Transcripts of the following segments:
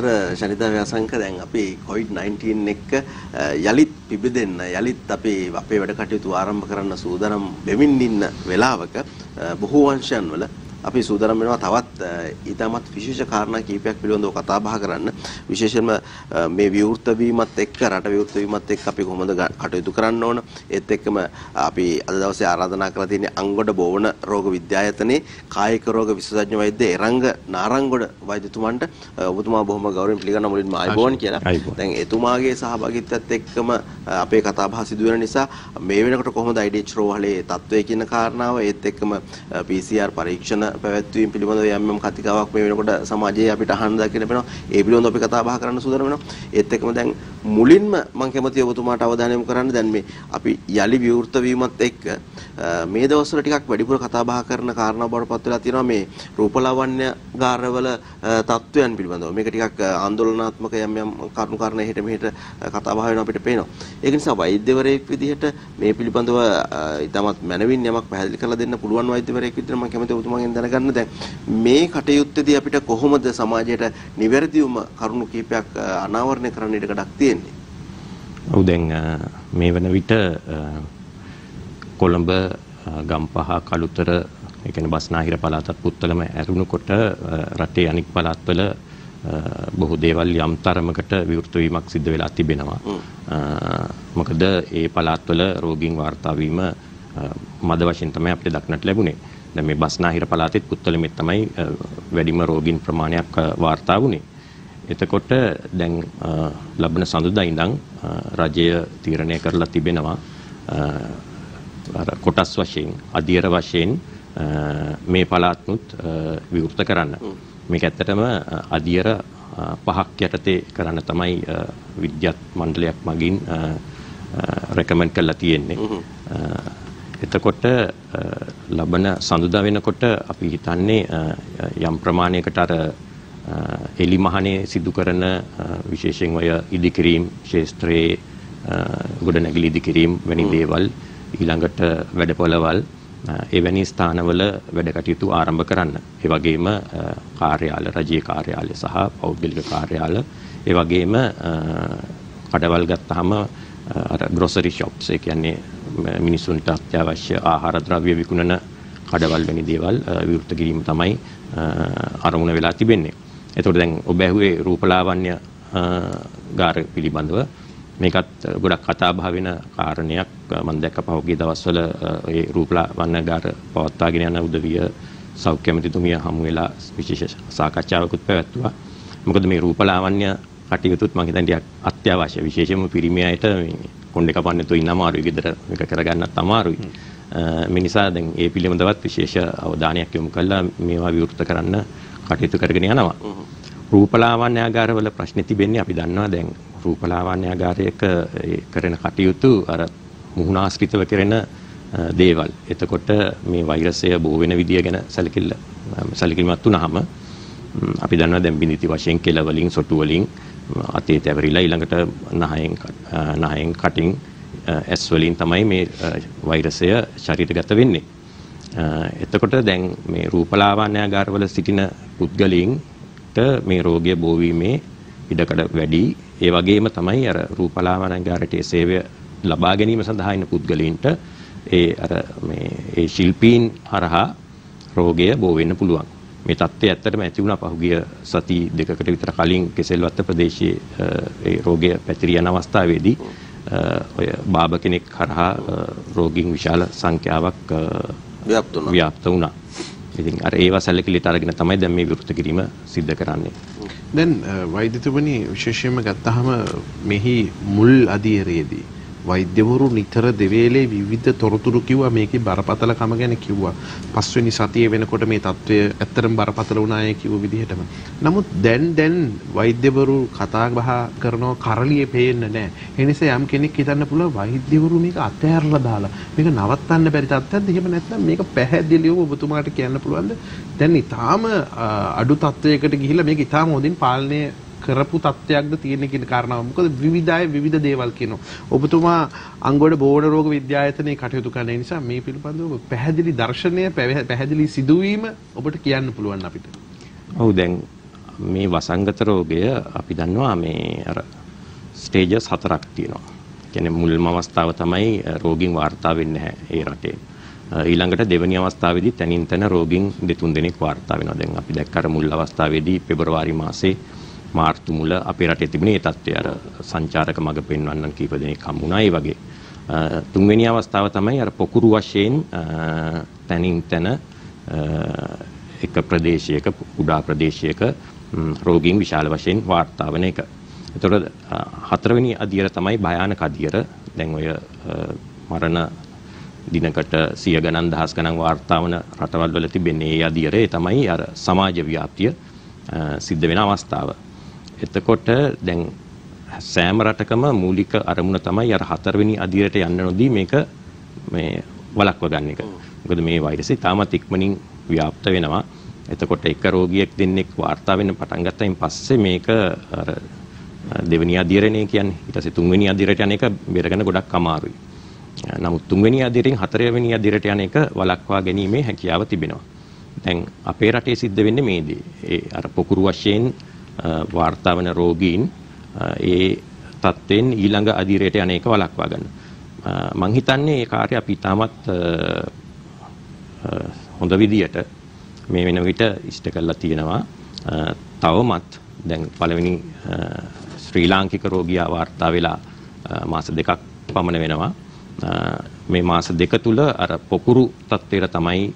අවසර ශනිතා ව්‍යාසංක දැන් අපි COVID-19 එක්ක යලිත් පිබිදෙන්න යලිත් අපි අපේ වැඩ කටයුතු ආරම්භ කරන්න සූදානම් වෙමින් ඉන්න වෙලාවක බොහෝ වංශයන් වල අපි සූදානම් වෙනවා තවත් ඊටමත් විශේෂ කාරණා කීපයක් පිළිබඳව කතා බහ කරන්න. විශේෂයෙන්ම මේ විවෘත වීමත් එක්ක රට විවෘත වීමත් එක්ක අපි කොහොමද කටයුතු කරන්න ඕන. ඒත් එක්කම අපි අද දවසේ ආරාධනා කරලා තියෙන අංගොඩ බෝවන රෝග විද්‍යායතනයේ කායික රෝග විශේෂඥ වෛද්‍ය එරංග නාරංගොඩ වෛද්‍යතුමන්ට ඔබතුමා බොහොම ගෞරවයෙන් පිළිගන්න මුලින්ම ආයුබෝවන් කියලා. දැන් එතුමාගේ සහභාගීත්වයත් එක්කම අපේ කතා බහ සිදු වෙන නිසා මේ වෙනකොට කොහොමද IDH රෝහලේ තත්ත්වය කියන කාරණාව ඒත් එක්කම PCR පරීක්ෂණ පැවැත්වීම පිළිබඳව යම් කතිකාවක් මේ වෙනකොට සමාජයේ අපිට අහන්න දකින්න වෙනවා. ඒ පිළිබඳව අපි කතා බහ කරන්න සූදානම් වෙනවා. ඒත් එක්කම දැන් මුලින්ම මම කැමතියි ඔබතුමාට අවධානය යොමු කරන්න දැන් මේ අපි යලි විවෘත වීමත් එක්ක මේ දවස්වල ටිකක් වැඩිපුර කතා බහ කරන කාරණා බවට පත් වෙලා තියෙනවා මේ රූපලාවන්‍ය ගාරවල තත්ත්වයන් පිළිබඳව. මේක ටිකක් ආందోලනාත්මක යම් කරුණු කාරණා එහෙට මෙහෙට කතා බහ වෙනවා අපිට පේනවා. ඒක නිසා වෛද්‍යවරයෙක් විදිහට මේ පිළිබඳව ඉතාමත් මනවින් යමක් පැහැදිලි කරලා දෙන්න පුළුවන් වෛද්‍යවරයෙක් විදිහට මම කැමතියි ඔබතුමාගෙන් දැනගන්න දැන් මේ කටයුත්තේදී අපිට කොහොමද සමාජයට නිවැරදිවම කරුණු කීපයක් අනාවරණය කරන්න ඉඩ කඩක් තියෙන්නේ. ඔව් දැන් මේ වන විට කොළඹ ගම්පහ කළුතර ඒ කියන්නේ බස්නාහිර පළාතත් පුත්තලම ඇරුණුකොට රටේ අනික් පළාත්වල බොහෝ දේවල් යම් තරමකට විවෘත වීමක් සිද්ධ වෙලා තිබෙනවා. මොකද ඒ පළාත්වල රෝගීන් වාර්තා වීම මද වශයෙන් තමයි අපිට දක්නට ලැබුණේ. දැන් මේ බස්නාහිර පළාතෙත් පුත්තලමෙත් තමයි වැඩිම රෝගීන් ප්‍රමාණයක් වාර්තා වුණේ. එතකොට දැන් ලබන සඳුදා ඉඳන් රජය තීරණය කරලා තිබෙනවා කොටස් වශයෙන් අධියර වශයෙන් මේ පළාත්නුත් විවෘත කරන්න. මේක ඇත්තටම අධියර 5ක් යටතේ කරන්න තමයි විද්‍යාත් මණ්ඩලයක් මගින් රෙකමන්ඩ් කරලා තියෙන්නේ. එතකොට ලබන සඳුදා වෙනකොට අපි හිතන්නේ යම් ප්‍රමාණයකට අර එලිමහනේ සිදු කරන විශේෂයෙන් ඔය ඉදිකිරීම් ශාස්ත්‍රයේ ගොඩනැගිලි ඉදිකිරීම් වැනි දේවල් ඊළඟට වැඩපොළවල් එවැනි ස්ථානවල වැඩ කටයුතු ආරම්භ කරන්න. ඒ වගේම කාර්යාල රජයේ කාර්යාල සහ පෞද්ගලික කාර්යාල ඒ වගේම කඩවල් ගත්තාම අර ග්‍රොසරි ෂොප්ස් ඒ කියන්නේ මිනිසුන්ට අත්‍යවශ්‍ය ආහාර ද්‍රව්‍ය විකුණන කඩවල් වැනි දේවල් විවෘත කිරීම තමයි අරමුණ වෙලා තිබෙන්නේ. එතකොට දැන් ඔබ ඇහුවේ රූපලාවන්‍ය ගාර පිළිබඳව මේකත් ගොඩක් කතා බහ වෙන කාරණයක්. මම දැක්ක පහුගිය දවස්වල ඒ රූපලාවන්‍ය ගාර පවත්වාගෙන යන උදවිය සෞඛ්‍ය ඇමතිතුමිය හමු වෙලා විශේෂ සාකච්ඡාවකුත් පැවැත්වුවා. මොකද මේ රූපලාවන්‍ය කටයුතුත් මම හිතන්නේ ටිකක් අත්‍යවශ්‍ය. විශේෂයෙන්ම පිරිමි අයට මේ කොණ්ඩේ කපන්න නැතුව ඉන්න අමාරුයි. ගෙදර මේක කරගන්නත් අමාරුයි. මේ නිසා දැන් ඒ පිළිබඳවත් විශේෂ අවධානයක් යොමු කළා මේවා විවෘත කරන්න කටයුතු කරගෙන යනවා. රූපලාවන්‍යාගාරවල ප්‍රශ්නේ තිබෙන්නේ අපි දන්නවා දැන් රූපලාවන්‍යාගාරයක කරන කටයුතු අර මුහුණාශ්‍රිතව කරන දේවල්. එතකොට මේ වෛරසය බෝ වෙන විදිය ගැන සැලකිලිමත් වුණාම අපි දන්නවා දැන් බිනිති වශයෙන් කෙල වලින් සොටු වලින් අතේ තැවරිලා ඊළඟට නහයෙන් කටින් ඇස් වලින් තමයි මේ වෛරසය ශරීරගත වෙන්නේ. එතකොට දැන් මේ රූපලාවන්‍යාගාරවල සිටින පුද්ගලයින්ට මේ රෝගය බෝ වීමේ ඉඩකඩ වැඩි. ඒ වගේම තමයි අර රූපලාවන්‍යාගාරයේ සේවය ලබා ගැනීම සඳහා ඉන්න පුද්ගලයින්ට ඒ ශිල්පීන් හරහා රෝගය බෝ වෙන්න පුළුවන්. මේ තත්ත්වය ඇත්තටම ඇති වුණා පහුගිය සති දෙකකට විතර කලින් කෙසෙල්වත්ත ප්‍රදේශයේ ඒ රෝගය පැතිරී යන අවස්ථාවේදී ඔය බාබ කෙනෙක් හරහා රෝගීන් විශාල සංඛ්‍යාවක් ව්‍යාප්ත වුණා. ඉතින් අර ඒවා සැලකිලිට අරගෙන තමයි දැන් මේ විවෘත කිරීම සිද්ධ කරන්නේ. දැන් වෛද්‍යතුමනි විශේෂයෙන්ම ගත්තාම මෙහි මුල් අධීරයේදී වෛද්‍යවරු නිතර දෙවේලේ විවිධ තොරතුරු කිව්වා මේකේ බරපතලකම ගැන කිව්වා. පස්වෙනි සතියේ වෙනකොට මේ තත්ත්වය ඇත්තටම බරපතල වුණායේ කිව්ව විදිහටම. නමුත් දැන් වෛද්‍යවරු කතා බහ කරනවා කරලියේ පේන්නේ නැහැ. ඒ නිසා යම් කෙනෙක් හිතන්න පුළුවන් වෛද්‍යවරු මේක අතෑරලා දාලා මේක නවත්තන්න බැරි තත්ත්වයක්ද? එහෙම නැත්නම් මේක පැහැදිලිව ඔබතුමාට කියන්න පුළුවන්ද? දැන් ඊටාම අඩු තත්ත්වයකට ගිහිල්ලා මේක ඊටාම හොඳින් පාලනය කරපු තත්ත්වයක්ද තියෙන කියන කාරණාව. මොකද විවිධ අය විවිධ දේවල් කියනවා. ඔබතුමා අංගොඩ බෝවන රෝග විද්‍යායතනයේ කටයුතු කරන නිසා මේ පිළිබඳව පැහැදිලි දර්ශනය පැහැදිලි සිදුවීම ඔබට කියන්න පුළුවන් අපිට. ඔව් දැන් මේ වසංගත රෝගය අපි දන්නවා මේ අර ස්ටේජස් 4ක් තියෙනවා. කියන්නේ මුල්ම අවස්ථාව තමයි රෝගීන් වාර්තා වෙන්නේ නැහැ ඒ රටේ. ඊළඟට දෙවෙනි අවස්ථාවේදී තනින් තන රෝගීන් 2-3 දෙනෙක් වාර්තා වෙනවා. දැන් අපි දැක්ක අර මුල් අවස්ථාවේදී පෙබරවාරි මාසේ මාර්තු මුල අපේ රටේ තිබුණේ ඒ තත්ත්වය. අර සංචාරක මඟ පෙන්වන්නන් කීප දෙනෙක් හම්බුණා ඒ වගේ. තුන්වෙනි අවස්ථාව තමයි අර පොකුරු වශයෙන් තනින් තන එක ප්‍රදේශයක කුඩා ප්‍රදේශයක රෝගීන් විශාල වශයෙන් වාර්තා වෙන එක. එතකොට හතරවෙනි අදියර තමයි භයානක අදියර. දැන් ඔය මරණ දිනකට 100 ගණන් දහස් ගණන් වාර්තා වන රටවල් වල තිබෙන්නේ ඒ අදියරේ තමයි අර සමාජ ව්‍යාප්තිය සිද්ධ වෙන අවස්ථාව. එතකොට දැන් සෑම රටකම මූලික අරමුණ තමයි අර හතරවෙනි අදියරට යන්න නොදී මේක මේ වළක්ව ගන්න එක. මොකද මේ වෛරසය තාමත් ඉක්මනින් ව්‍යාප්ත වෙනවා. එතකොට එක රෝගියෙක් දෙන්නෙක් වාර්තා වෙන්න පටන් ගත්තයින් පස්සේ මේක අර දෙවෙනි අදියරනේ කියන්නේ. ඊට පස්සේ තුන්වෙනි අදියරට යන එක බෙරගෙන ගොඩක් අමාරුයි. නමුත් තුන්වෙනි අදියරෙන් හතරවෙනි අදියරට යන එක වළක්වා ගැනීමේ හැකියාව තිබෙනවා. දැන් අපේ රටේ සිද්ධ වෙන්නේ මේ දේ. ඒ අර පොකුරු වශයෙන් වාර්තා වෙන රෝගීන් ඒ තත්ත්වෙන් ඊළඟ අදියරට යන එක වළක්වා ගන්න. මං හිතන්නේ ඒ කාර්යය අපි තාමත් හොඳ විදියට මේ වෙන විට ඉෂ්ට කරලා තියෙනවා. තවමත් දැන් පළවෙනි ශ්‍රී ලාංකික රෝගියා වාර්තා වෙලා මාස 2ක් පමණ වෙනවා. මේ මාස 2 තුල අර පොකුරු තත්ත්වයට තමයි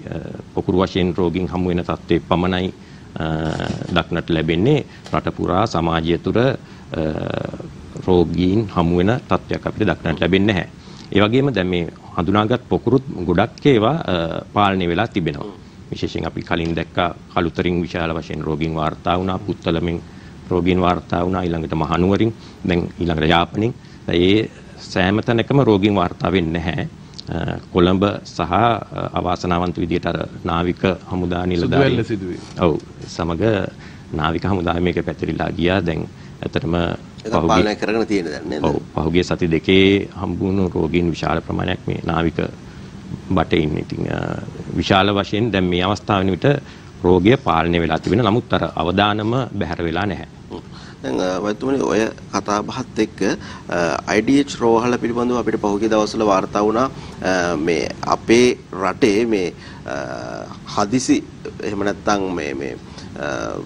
පොකුරු වශයෙන් රෝගීන් හමු වෙන තත්ත්වයේ පමණයි දක්නට ලැබෙන්නේ. රට පුරා සමාජය තුළ රෝගීන් හමු වෙන තත්ත්වයක් අපිට දක්නට ලැබෙන්නේ නැහැ. ඒ වගේම දැන් මේ හඳුනාගත් පොකුරුත් ගොඩක් ඒවා පාලනය වෙලා තිබෙනවා. විශේෂයෙන් අපි කලින් දැක්ක කළුතරින් විශාල වශයෙන් රෝගීන් වාර්තා වුණා, පුත්තලමින් රෝගීන් වාර්තා වුණා, ඊළඟට මහනුවරින්, දැන් ඊළඟට යාපනයෙන්. ඒ සෑම තැනකම රෝගීන් වාර්තා වෙන්නේ නැහැ. කොළඹ සහ අවාසනාවන්ත විදියට අර නාවික හමුදා නිලධාරීන් ඔව් සමග නාවික හමුදාව මේක පැතිරිලා ගියා. දැන් ඇත්තටම පාලනය කරගෙන තියෙන දැන් නේද? ඔව් පහුගිය සති දෙකේ හම්බුණු රෝගීන් විශාල ප්‍රමාණයක් මේ නාවික බටේ ඉන්නේ. ඉතින් විශාල වශයෙන් දැන් මේ අවස්ථාවෙන විට රෝගය පාලනය වෙලා තිබෙන. නමුත් අර අවදානම බැහැර වෙලා නැහැ. දැන් වෛද්‍යතුමනි ඔය කතා බහත් එක්ක IDH රෝහල පිළිබඳව අපිට පහුගිය දවස්වල වාර්තා වුණා මේ අපේ රටේ මේ හදිසි එහෙම නැත්නම් මේ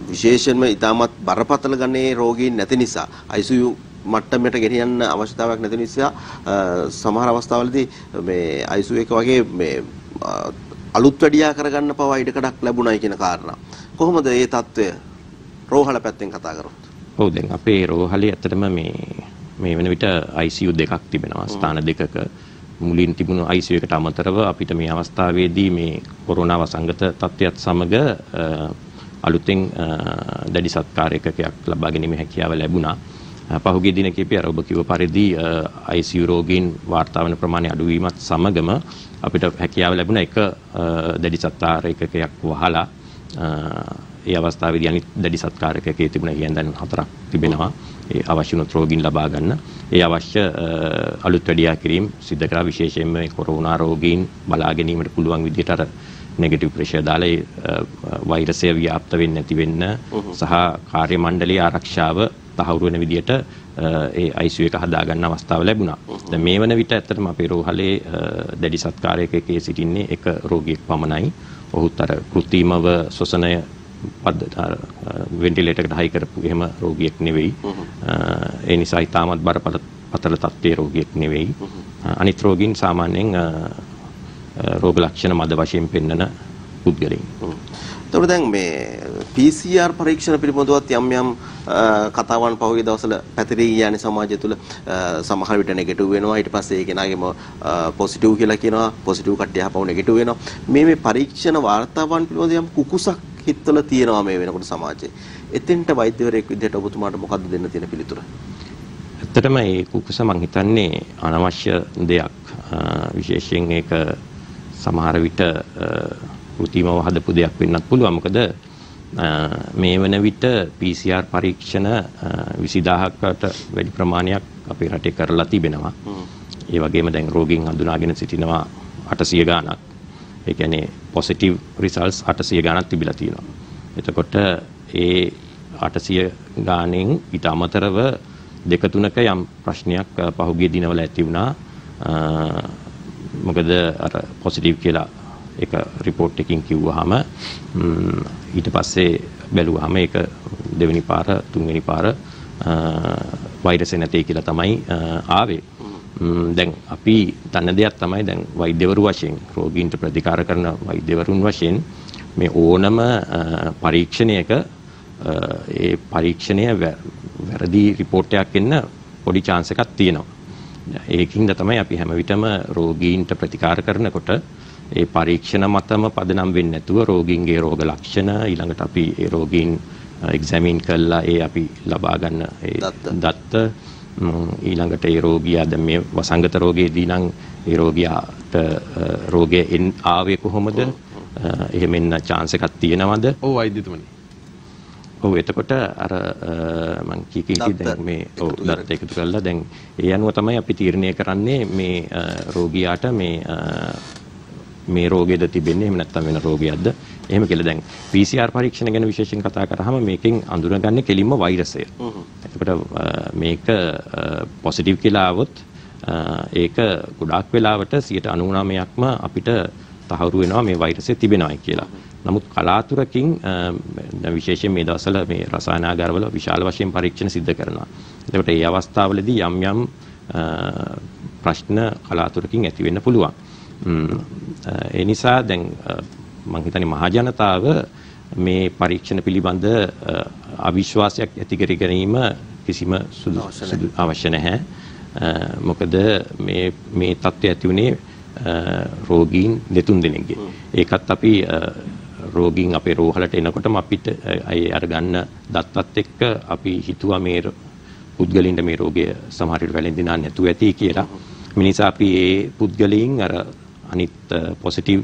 විශේෂයෙන්ම ඉතාමත් බරපතල ගණනේ රෝගීන් නැති නිසා ICU මට්ටමට ගෙනියන්න අවශ්‍යතාවයක් නැති නිසා සමහර අවස්ථාවලදී මේ ICU එක වගේ මේ අලුත් වැඩියා කරගන්න පවා ඉඩකඩක් ලැබුණයි කියන කාරණා. කොහොමද මේ தত্ত্বය රෝහල පැත්තෙන් කතා කරොත්? ඔව් දැන් අපේ රෝහලේ ඇත්තටම මේ වෙන විට ICU දෙකක් තිබෙනවා. ස්ථාන දෙකක මුලින් තිබුණු ICU එකට අමතරව අපිට මේ අවස්ථාවේදී මේ කොරෝනා වසංගත තත්ත්වයට සමග අලුතෙන් දැඩි සත්කාර එකකයක් ලබා ගැනීමේ හැකියාව ලැබුණා. පහුගිය දින කිහිපය අර ඔබ කිව්ව පරිදි ICU රෝගීන් වාර්තා වන ප්‍රමාණය අඩු වීමත් සමගම අපිට හැකියාව ලැබුණා එක දැඩි සත්කාර එකකයක් වහලා ඒ අවස්ථාවේදී අනිත් දැඩි සත්කාර එකකේ තිබුණ කියන දැන් 4ක් තිබෙනවා. ඒ අවශ්‍ය වුණොත් රෝගීන් ලබා ගන්න. ඒ අවශ්‍ය අලුත් වැඩියා කිරීම සිදු කරා. විශේෂයෙන්ම මේ කොරෝනා රෝගීන් බලා ගැනීමට පුළුවන් විදිහට අර නෙගටිව් ප්‍රෙෂර් දාලා ඒ වෛරසය ව්‍යාප්ත වෙන්නේ නැති වෙන්න සහ කාර්ය මණ්ඩලයේ ආරක්ෂාව තහවුරු වෙන විදිහට ඒ ICU එක හදා ගන්න අවස්ථාව ලැබුණා. දැන් මේ වන විට ඇත්තටම අපේ රෝහලේ දැඩි සත්කාරයකකේ සිටින්නේ එක රෝගියෙක් පමණයි. ඔහුත් අර කෘත්‍රිමව ශ්වසනය වෙන්ටිලේටර් එකට හයි කරපු එහෙම රෝගියෙක් නෙවෙයි. ඒ නිසා ඊටමත් බරපතල තත්ත්වයේ රෝගියෙක් නෙවෙයි. අනිත් රෝගීන් සාමාන්‍යයෙන් රෝග ලක්ෂණ මද වශයෙන් පෙන්වන පුද්ගලයන්. එතකොට දැන් මේ PCR පරීක්ෂණ පිළිබඳවත් යම් කතාවන් පහුගිය දවස්වල පැතිරී ගියානේ සමාජය තුළ. සමහර විට නෙගටිව් වෙනවා, ඊට පස්සේ ඒ කෙනාගේම පොසිටිව් කියලා කියනවා, පොසිටිව් කට්ටිය ආපහු නෙගටිව් වෙනවා. මේ පරීක්ෂණ වාර්තාවන් පිළිබඳව යම් කුකුසක් හිතවල තියෙනවා මේ වෙනකොට සමාජයේ. එතෙන්ට වෛද්‍යවරයෙක් විදිහට ඔබතුමාට මොකද්ද දෙන්න තියෙන පිළිතුර? ඇත්තටම මේ කුකුස මං හිතන්නේ අනවශ්‍ය දෙයක්. විශේෂයෙන් ඒක සමහර විට කෘතිමව හදපු දෙයක් වෙන්නත් පුළුවන්. මොකද මේ වන විට PCR පරීක්ෂණ 20000කට වැඩි ප්‍රමාණයක් අපේ රටේ කරලා තිබෙනවා. ඒ වගේම දැන් රෝගීන් හඳුනාගෙන සිටිනවා 800 ගාණක්. ඒ කියන්නේ පොසිටිව් රිසල්ට්ස් 800 ගාණක් තිබිලා තියෙනවා. එතකොට ඒ 800 ගානෙන් ඊට අමතරව දෙක තුනක යම් ප්‍රශ්නයක් පහුගිය දිනවල ඇති වුණා. මොකද අර පොසිටිව් කියලා එක රිපෝට් එකකින් කිව්වහම ඊට පස්සේ බැලුවාම ඒක දෙවෙනි පාර තුන්වෙනි පාර වෛරස් නැtei කියලා තමයි ආවේ. දැන් අපි දන්න දෙයක් තමයි දැන් වෛද්‍යවරු වශයෙන් රෝගීන්ට ප්‍රතිකාර කරන වෛද්‍යවරුන් වශයෙන් මේ ඕනම පරීක්ෂණයක ඒ පරීක්ෂණය වැරදි රිපෝට් එකක් එන්න පොඩි chance එකක් තියෙනවා. ඒකින්ද තමයි අපි හැම විටම රෝගීන්ට ප්‍රතිකාර කරනකොට ඒ පරීක්ෂණ මතම පදනම් වෙන්නේ නැතුව රෝගීන්ගේ රෝග ලක්ෂණ ඊළඟට අපි ඒ රෝගීන් එක්සැමින් කරලා ඒ අපි ලබා ගන්න ඒ දත්ත ඊළඟට ඒ රෝගියා දැන් මේ වසංගත රෝගයේදී නම් ඒ රෝගියාට රෝගය ආවේ කොහොමද? එහෙම එන්න chance එකක් තියෙනවද? ඔව් වෛද්‍යතුමනි. ඔව් එතකොට අර මම කීකී දැන් මේ ඔව් දත්ත එකතු කරලා දැන් ඒ අනුව තමයි අපි තීරණය කරන්නේ මේ රෝගියාට මේ රෝගයද තිබෙන්නේ එහෙම නැත්නම් වෙන රෝගයක්ද එහෙම කියලා. දැන් PCR පරීක්ෂණ ගැන විශේෂයෙන් කතා කරාම මේකෙන් අඳුනගන්නේ කෙලින්ම වෛරසය. එතකොට මේක පොසිටිව් කියලා આવොත් ඒක ගොඩාක් වෙලාවට 99%ක්ම අපිට තහවුරු වෙනවා මේ වෛරසය තිබෙනවායි කියලා. නමුත් කලාතුරකින් විශේෂයෙන් මේ දවස්වල මේ රසායනාගාරවල විශාල වශයෙන් පරීක්ෂණ සිදු කරනවා. එතකොට මේ අවස්ථාවලදී යම් ප්‍රශ්න කලාතුරකින් ඇති වෙන්න පුළුවන්. ඒ නිසා දැන් මම හිතන්නේ මහ ජනතාව මේ පරීක්ෂණ පිළිබඳ අවිශ්වාසයක් ඇති කර ගැනීම කිසිම අවශ්‍ය නැහැ. මොකද මේ තත්ත්වය ඇති වුණේ රෝගීන් දෙතුන් දෙනෙක්ගේ. ඒකත් අපි රෝගීන් අපේ රෝහලට එනකොටම අපිට අර ගන්න දත්තත් එක්ක අපි හිතුවා මේ පුද්ගලයින්ට මේ රෝගය සමහර විට වැළඳිනා නැතුව ඇති කියලා. මේ නිසා අපි ඒ පුද්ගලයින් අර අනිත් පොසිටිව්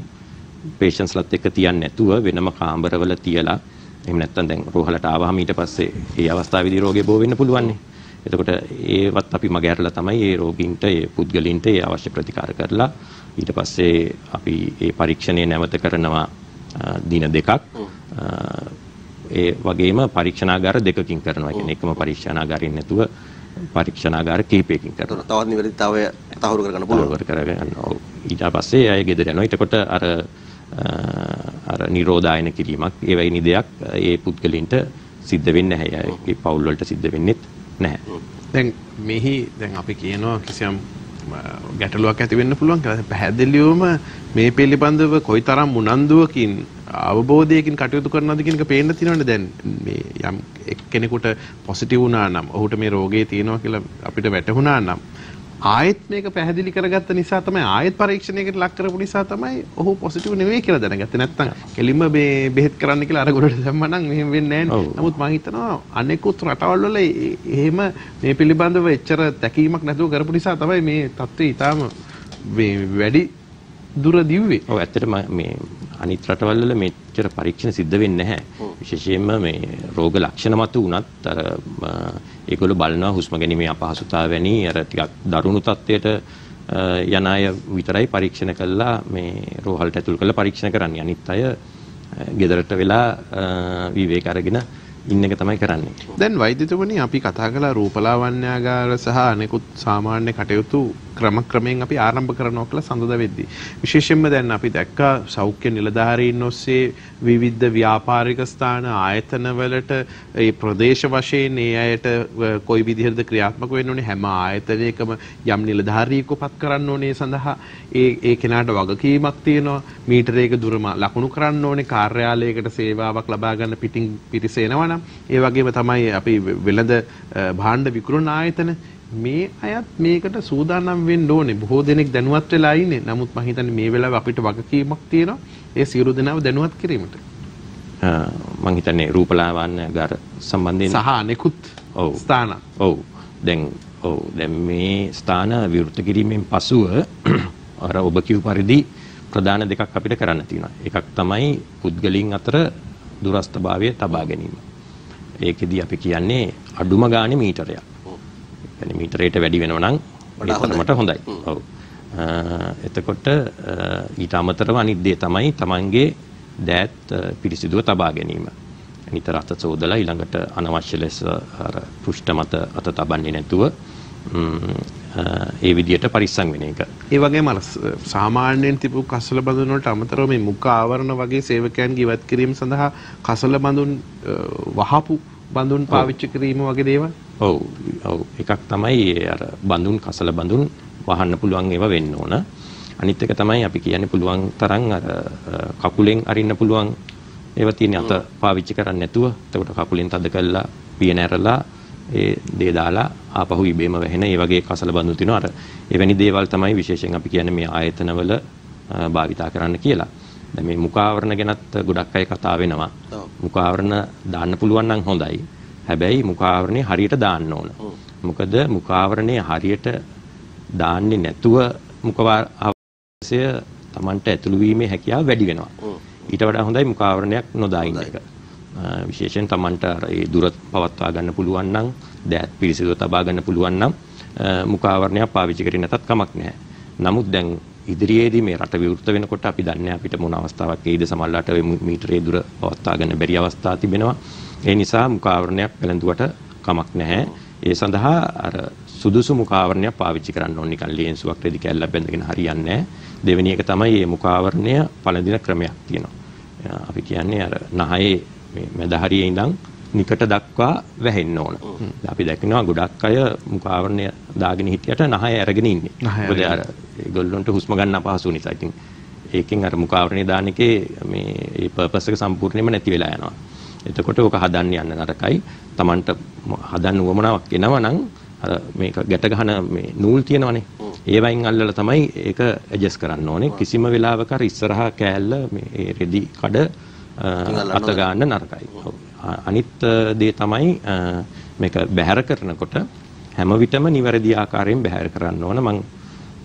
පේෂන්ට්ස්ලත් එක්ක තියන්නේ නැතුව වෙනම කාමරවල තියලා එහෙම නැත්නම් දැන් රෝහලට ආවහම ඊට පස්සේ ඒ අවස්ථාවේදී රෝගේ බෝ වෙන්න පුළුවන් නේ. එතකොට ඒවත් අපි මගහැරලා තමයි ඒ රෝගීන්ට ඒ පුද්ගලයින්ට ඒ අවශ්‍ය ප්‍රතිකාර කරලා ඊට පස්සේ අපි ඒ පරීක්ෂණය නැවත කරනවා දින දෙකක්. ඒ වගේම පරීක්ෂණාගාර දෙකකින් කරනවා. කියන්නේ එකම පරීක්ෂණාගාරින් නැතුව පරීක්ෂණාගාර කිහිපයකින් කරනවා. තවත් නිවැරදිතාවය තහවුරු කරගන්න පුළුවන්. ඊට පස්සේ අය ගෙදර යනවා. එතකොට අර නිරෝධායන කිරීමක් ඒ වගේ දෙයක් ඒ පුද්ගලයින්ට සිද්ධ වෙන්නේ නැහැ. ඒ පවුල් වලට සිද්ධ වෙන්නේත් නැහැ. දැන් දැන් අපි කියනවා කිසියම් ගැටලුවක් ඇති වෙන්න පුළුවන් කියලා. පැහැදිලිවම මේ පිළිබඳව කොයිතරම් උනන්දුවකින් අවබෝධයකින් කටයුතු කරනවද කියන එක පේන්න තියෙනවනේ. දැන් මේ යම් එක්කෙනෙකුට පොසිටිව් වුණා නම් ඔහුට මේ රෝගේ තියෙනවා කියලා අපිට වැටහුණා නම් ආයෙත් මේක පැහැදිලි කරගත්ත නිසා තමයි ආයෙත් පරීක්ෂණයකට ලක් කරපු නිසා තමයි ඔහු පොසිටිව් නෙවෙයි කියලා දැනගත්තේ. නැත්තම් කෙලින්ම මේ බෙහෙත් කරන්න කියලා අර ගොඩට දැම්මා නම් මෙහෙම වෙන්නේ නැහැ. නමුත් මම හිතනවා අනෙකුත් රටවල් වල එහෙම මේ පිළිබඳව එච්චර තැකීමක් නැතුව කරපු නිසා තමයි මේ තත්ත්වය ඊටාම වැඩි දුර දිව්වේ. ඔව් ඇත්තටම මේ අනිත් රටවල් වල මෙච්චර පරීක්ෂණ සිද්ධ වෙන්නේ නැහැ. විශේෂයෙන්ම මේ රෝග ලක්ෂණ මත උනත් අර ඒගොල්ලෝ බලනවා හුස්ම ගැනීමේ අපහසුතාව වැනි අර ටිකක් දරුණු තත්ත්වයට යන අය විතරයි පරීක්ෂණ කළා මේ රෝහලට ඇතුල් කරලා පරීක්ෂණ කරන්නේ. අනිත් අය ගෙදරට වෙලා විවේක අරගෙන ඉන්න එක තමයි කරන්නේ. දැන් වෛද්‍යතුමනි අපි කතා කළා රූපලාවන්‍යාගාර සහ අනෙකුත් සාමාන්‍ය කටයුතු ක්‍රමයෙන් අපි ආරම්භ කරනවා කියලා සඳුදා වෙද්දී. විශේෂයෙන්ම දැන් අපි දැක්කා සෞඛ්‍ය නිලධාරීන් ඔස්සේ විවිධ ව්‍යාපාරික ස්ථාන ආයතන වලට ඒ ප්‍රදේශ වශයෙන් ඒ අයට කොයි විදිහටද ක්‍රියාත්මක වෙන්න ඕනේ හැම ආයතනයකම යම් නිලධාරියෙකුපත් කරන්න ඕනේ සඳහා ඒ කෙනාට වගකීමක් තියෙනවා. මීටරයක දුරම ලකුණු කරන්න ඕනේ. කාර්යාලයකට සේවාවක් ලබා ගන්න පිටින් පිරිස එනවා නම් ඒ වගේම තමයි අපි වෙළඳ භාණ්ඩ විකුණන ආයතන මේ අයත් මේකට සූදානම් වෙන්න ඕනේ. බොහෝ දෙනෙක් දැනුවත් වෙලා ඉන්නේ. නමුත් මම හිතන්නේ මේ වෙලාවේ අපිට වගකීමක් තියෙනවා ඒ සියලු දෙනාව දැනුවත් කිරීමට. මම හිතන්නේ රූපලාවන්‍යාගාර සම්බන්ධයෙන් සහ අනෙකුත් ස්ථාන. දැන් මේ ස්ථාන විවෘත කිරීමෙන් පසුව අර ඔබ කියු පරිදි ප්‍රධාන දෙකක් අපිට කරන්න තියෙනවා. එකක් තමයි පුද්ගලයන් අතර දුරස්ථභාවය තබා ගැනීම. ඒකෙදී අපි කියන්නේ අඩුම ගානේ මීටරයක්. يعني මීටරයට වැඩි වෙනවා නම් ඒකට හොඳයි. ඔව්. එතකොට ඊට අමතරව අනිත් දේ තමයි Tamanගේ දෑත් පිරිසිදුව තබා ගැනීම. නිතර අත සෝදලා ඊළඟට අනවශ්‍ය ලෙස අර පෘෂ්ඨ මත අත තබන්නේ නැතුව ඒ විදියට පරිස්සම් වෙන එක. ඒ වගේම අර සාමාන්‍යයෙන් තිබු කසල බඳුන් වලට අමතරව මේ මුඛ ආවරණ වගේ සේවකයන්ගේ ඉවත් කිරීම සඳහා කසල බඳුන් වහපු බඳුන් පාවිච්චි කිරීම වගේ දේවල්. ඔව් එකක් තමයි අර බඳුන් කසල බඳුන් වහන්න පුළුවන් ඒවා වෙන්න ඕන. අනිත් එක තමයි අපි කියන්නේ පුළුවන් තරම් අර කකුලෙන් අරින්න පුළුවන් ඒවා තියෙන අත පාවිච්චි කරන්නේ නැතුව. එතකොට කකුලෙන් තද කරලා පියන ඇරලා ඒ දේ දාලා ආපහු ඉබේම වැහෙන ඒ වගේ කසල බඳුන් තියෙනවා. අර එවැනි දේවල් තමයි විශේෂයෙන් අපි කියන්නේ මේ ආයතනවල භාවිතා කරන්න කියලා. දැන් මේ මුඛාවරණ ගැනත් ගොඩක් අය කතා වෙනවා. මුඛාවරණ දාන්න පුළුවන් නම් හොඳයි. හැබැයි මුඛාවරණේ හරියට දාන්න ඕන. මොකද මුඛාවරණේ හරියට දාන්නේ නැතුව මුඛාවරණය Tamanට ඇතුළු වීමේ හැකියාව වැඩි වෙනවා. ඊට වඩා හොඳයි මුඛාවරණයක් නොදා ඉන්න එක. විශේෂයෙන් Tamanට අර ඒ දුර පවත්වා ගන්න පුළුවන් නම් දෑත් පිරිසිදුව තබා ගන්න පුළුවන් නම් මුඛාවරණයක් පාවිච්චි කරේ නැතත් කමක් නැහැ. නමුත් දැන් ඉදිරියේදී මේ රට විවෘත වෙනකොට අපි දන්නේ අපිට මොන අවස්ථාවක් එයිද සමහරවිට මීටරේ දුර පවත්වා ගන්න බැරි අවස්ථා තිබෙනවා. ඒ නිසා මුඛාවරණයක් පැළඳුවට කමක් නැහැ. ඒ සඳහා අර සුදුසු මුඛාවරණයක් පාවිච්චි කරන්න ඕන. නිකන් ලේන්සුවක් රෙදි කැල්ලක් බැඳගෙන හරියන්නේ නැහැ. දෙවෙනි එක තමයි මේ මුඛාවරණය පළඳින ක්‍රමයක් තියෙනවා. අපි කියන්නේ අර නහයේ මේ මැද හරියේ ඉඳන් නිකට දක්වා වැහෙන්න ඕන. අපි දැක්කනවා ගොඩක් අය මුඛාවරණය දාගෙන හිටියට නහය අරගෙන ඉන්නේ. මොකද අර ඒගොල්ලන්ට හුස්ම ගන්න අපහසු නිසා. ඉතින් ඒකෙන් අර මුඛාවරණය දාන එකේ මේ ඒ පර්පස් එක සම්පූර්ණයෙන්ම නැති වෙලා යනවා. එතකොට ඔක හදන්න යන්න නරකයි. Tamanට හදන්න උවමනාවක් එනවා නම් අර මේක ගැට ගන්න මේ නූල් තියෙනවනේ. ඒවයින් අල්ලලා තමයි ඒක ඇඩ්ජස්ට් කරන්න ඕනේ. කිසිම වෙලාවක අර ඉස්සරහා කෑල්ල මේ රෙදි කඩ අත ගන්න නරකයි. අනිත් දේ තමයි මේක බැහැර කරනකොට හැම විටම නිවැරදි ආකාරයෙන් බැහැර කරන්න ඕන. මම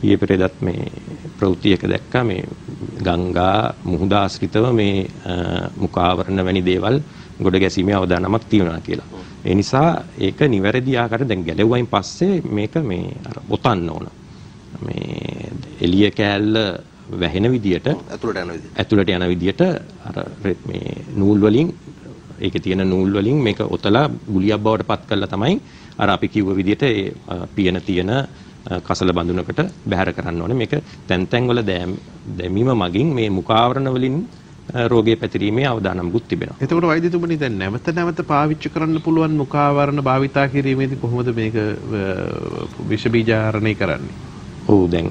ඊයේ පෙරේදත් මේ ප්‍රවෘත්තියක දැක්කා මේ ගංගා මුහුද ආශ්‍රිතව මේ මුඛාවරණ වැනි දේවල් ගොඩ ගැසීමේ අවදානමක් තියෙනවා කියලා. ඒ නිසා ඒක නිවැරදි ආකාරයෙන් දැන් ගැලෙවුවයින් පස්සේ මේක මේ අර ඔතන්න ඕන. මේ එළිය කෑල්ල වැහෙන විදියට ඇතුළට යන විදියට අර මේ නූල් වලින් ඒකේ තියෙන නූල් වලින් මේක ඔතලා ගුලියක් බවට පත් කරලා තමයි අර අපි කිව්ව විදියට ඒ පියන තියෙන කසල බඳුනකට බැහැර කරන්න ඕනේ. මේක තැන් තැන් වල දැමීම මගින් මේ මුඛාවරණ වලින් රෝගය පැතිරීමේ අවදානමකුත් තිබෙනවා. එතකොට වෛද්‍යතුමනි දැන් නැවත පාවිච්චි කරන්න පුළුවන් මුඛාවරණ භාවිතා කිරීමේදී කොහොමද මේක විෂ බීජාරණය කරන්නේ? ඔව් දැන්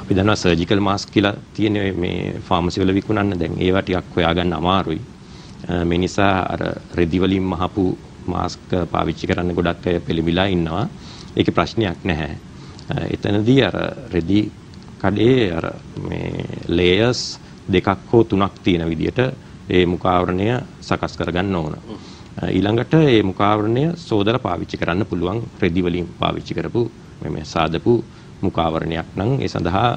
අපි දන්නවා සර්ජිකල් මාස්ක් කියලා තියෙන මේ ෆාමසි වල විකුණන්න. දැන් ඒවා ටිකක් හොයාගන්න අමාරුයි. මේ නිසා අර රෙදි වලින් මහපු මාස්ක් පාවිච්චි කරන්න ගොඩක් අය පෙළඹිලා ඉන්නවා. ඒකේ ප්‍රශ්නයක් නැහැ. එතනදී අර රෙදි කඩේ අර මේ ලේයර්ස් දෙකක් හෝ තුනක් තියෙන විදිහට ඒ මුඛාවරණය සකස් කරගන්න ඕන. ඊළඟට ඒ මුඛාවරණය සෝදලා පාවිච්චි කරන්න පුළුවන් රෙදි වලින් පාවිච්චි කරපු මේ සාදපු මුඛාවරණයක් නම් ඒ සඳහා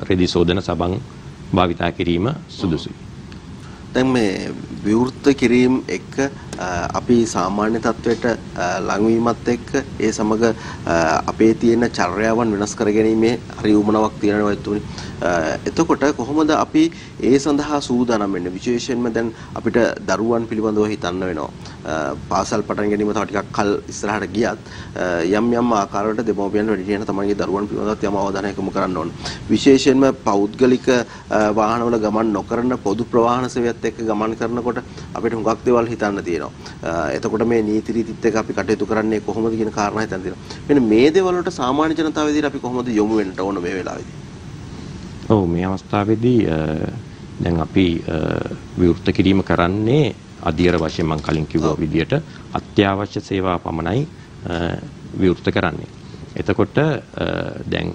රෙදි සෝදන සබන් භාවිතා කිරීම සුදුසුයි. දැන් මේ විවෘත කිරීම එක්ක අපි සාමාන්‍ය තත්වයට ලංවීමත් එක්ක ඒ සමග අපේ තියෙන චර්යාවන් වෙනස් කර ගැනීමේ හරි උමනාවක් තියෙනවා එතුණි. එතකොට කොහොමද අපි ඒ සඳහා සූදානම් වෙන්නේ? විශේෂයෙන්ම දැන් අපිට දරුවන් පිළිබඳව හිතන්න වෙනවා. පාසල් පටන් ගැනීම තව ටිකක් කල් ඉස්සරහට ගියත් යම් ආකාරවලට දෙමව්පියන් වැඩිහිටියන් තමන්ගේ දරුවන් පිළිබඳව යම් අවධානයක් යොමු කරන්න ඕන. විශේෂයෙන්ම පෞද්ගලික වාහනවල ගමන් නොකරන පොදු ප්‍රවාහන සේවයත් එක්ක ගමන් කරනකොට අපිට හුඟක් දේවල් හිතන්න තියෙනවා. එතකොට මේ නීති රීතිත් එක්ක අපි කටයුතු කරන්නේ කොහොමද කියන කාරණා හිතන්න තියෙනවා. මෙන්න මේ දේවල් වලට සාමාන්‍ය ජනතාව විදිහට අපි කොහොමද යොමු වෙන්න ඕන මේ වෙලාවේදී? ඔව් මේ අවස්ථාවේදී දැන් අපි විවෘත කිරීම කරන්නේ අධීර වශයෙන් මම කලින් කිව්වා විදිහට අත්‍යවශ්‍ය සේවා පමණයි විවෘත කරන්නේ. එතකොට දැන්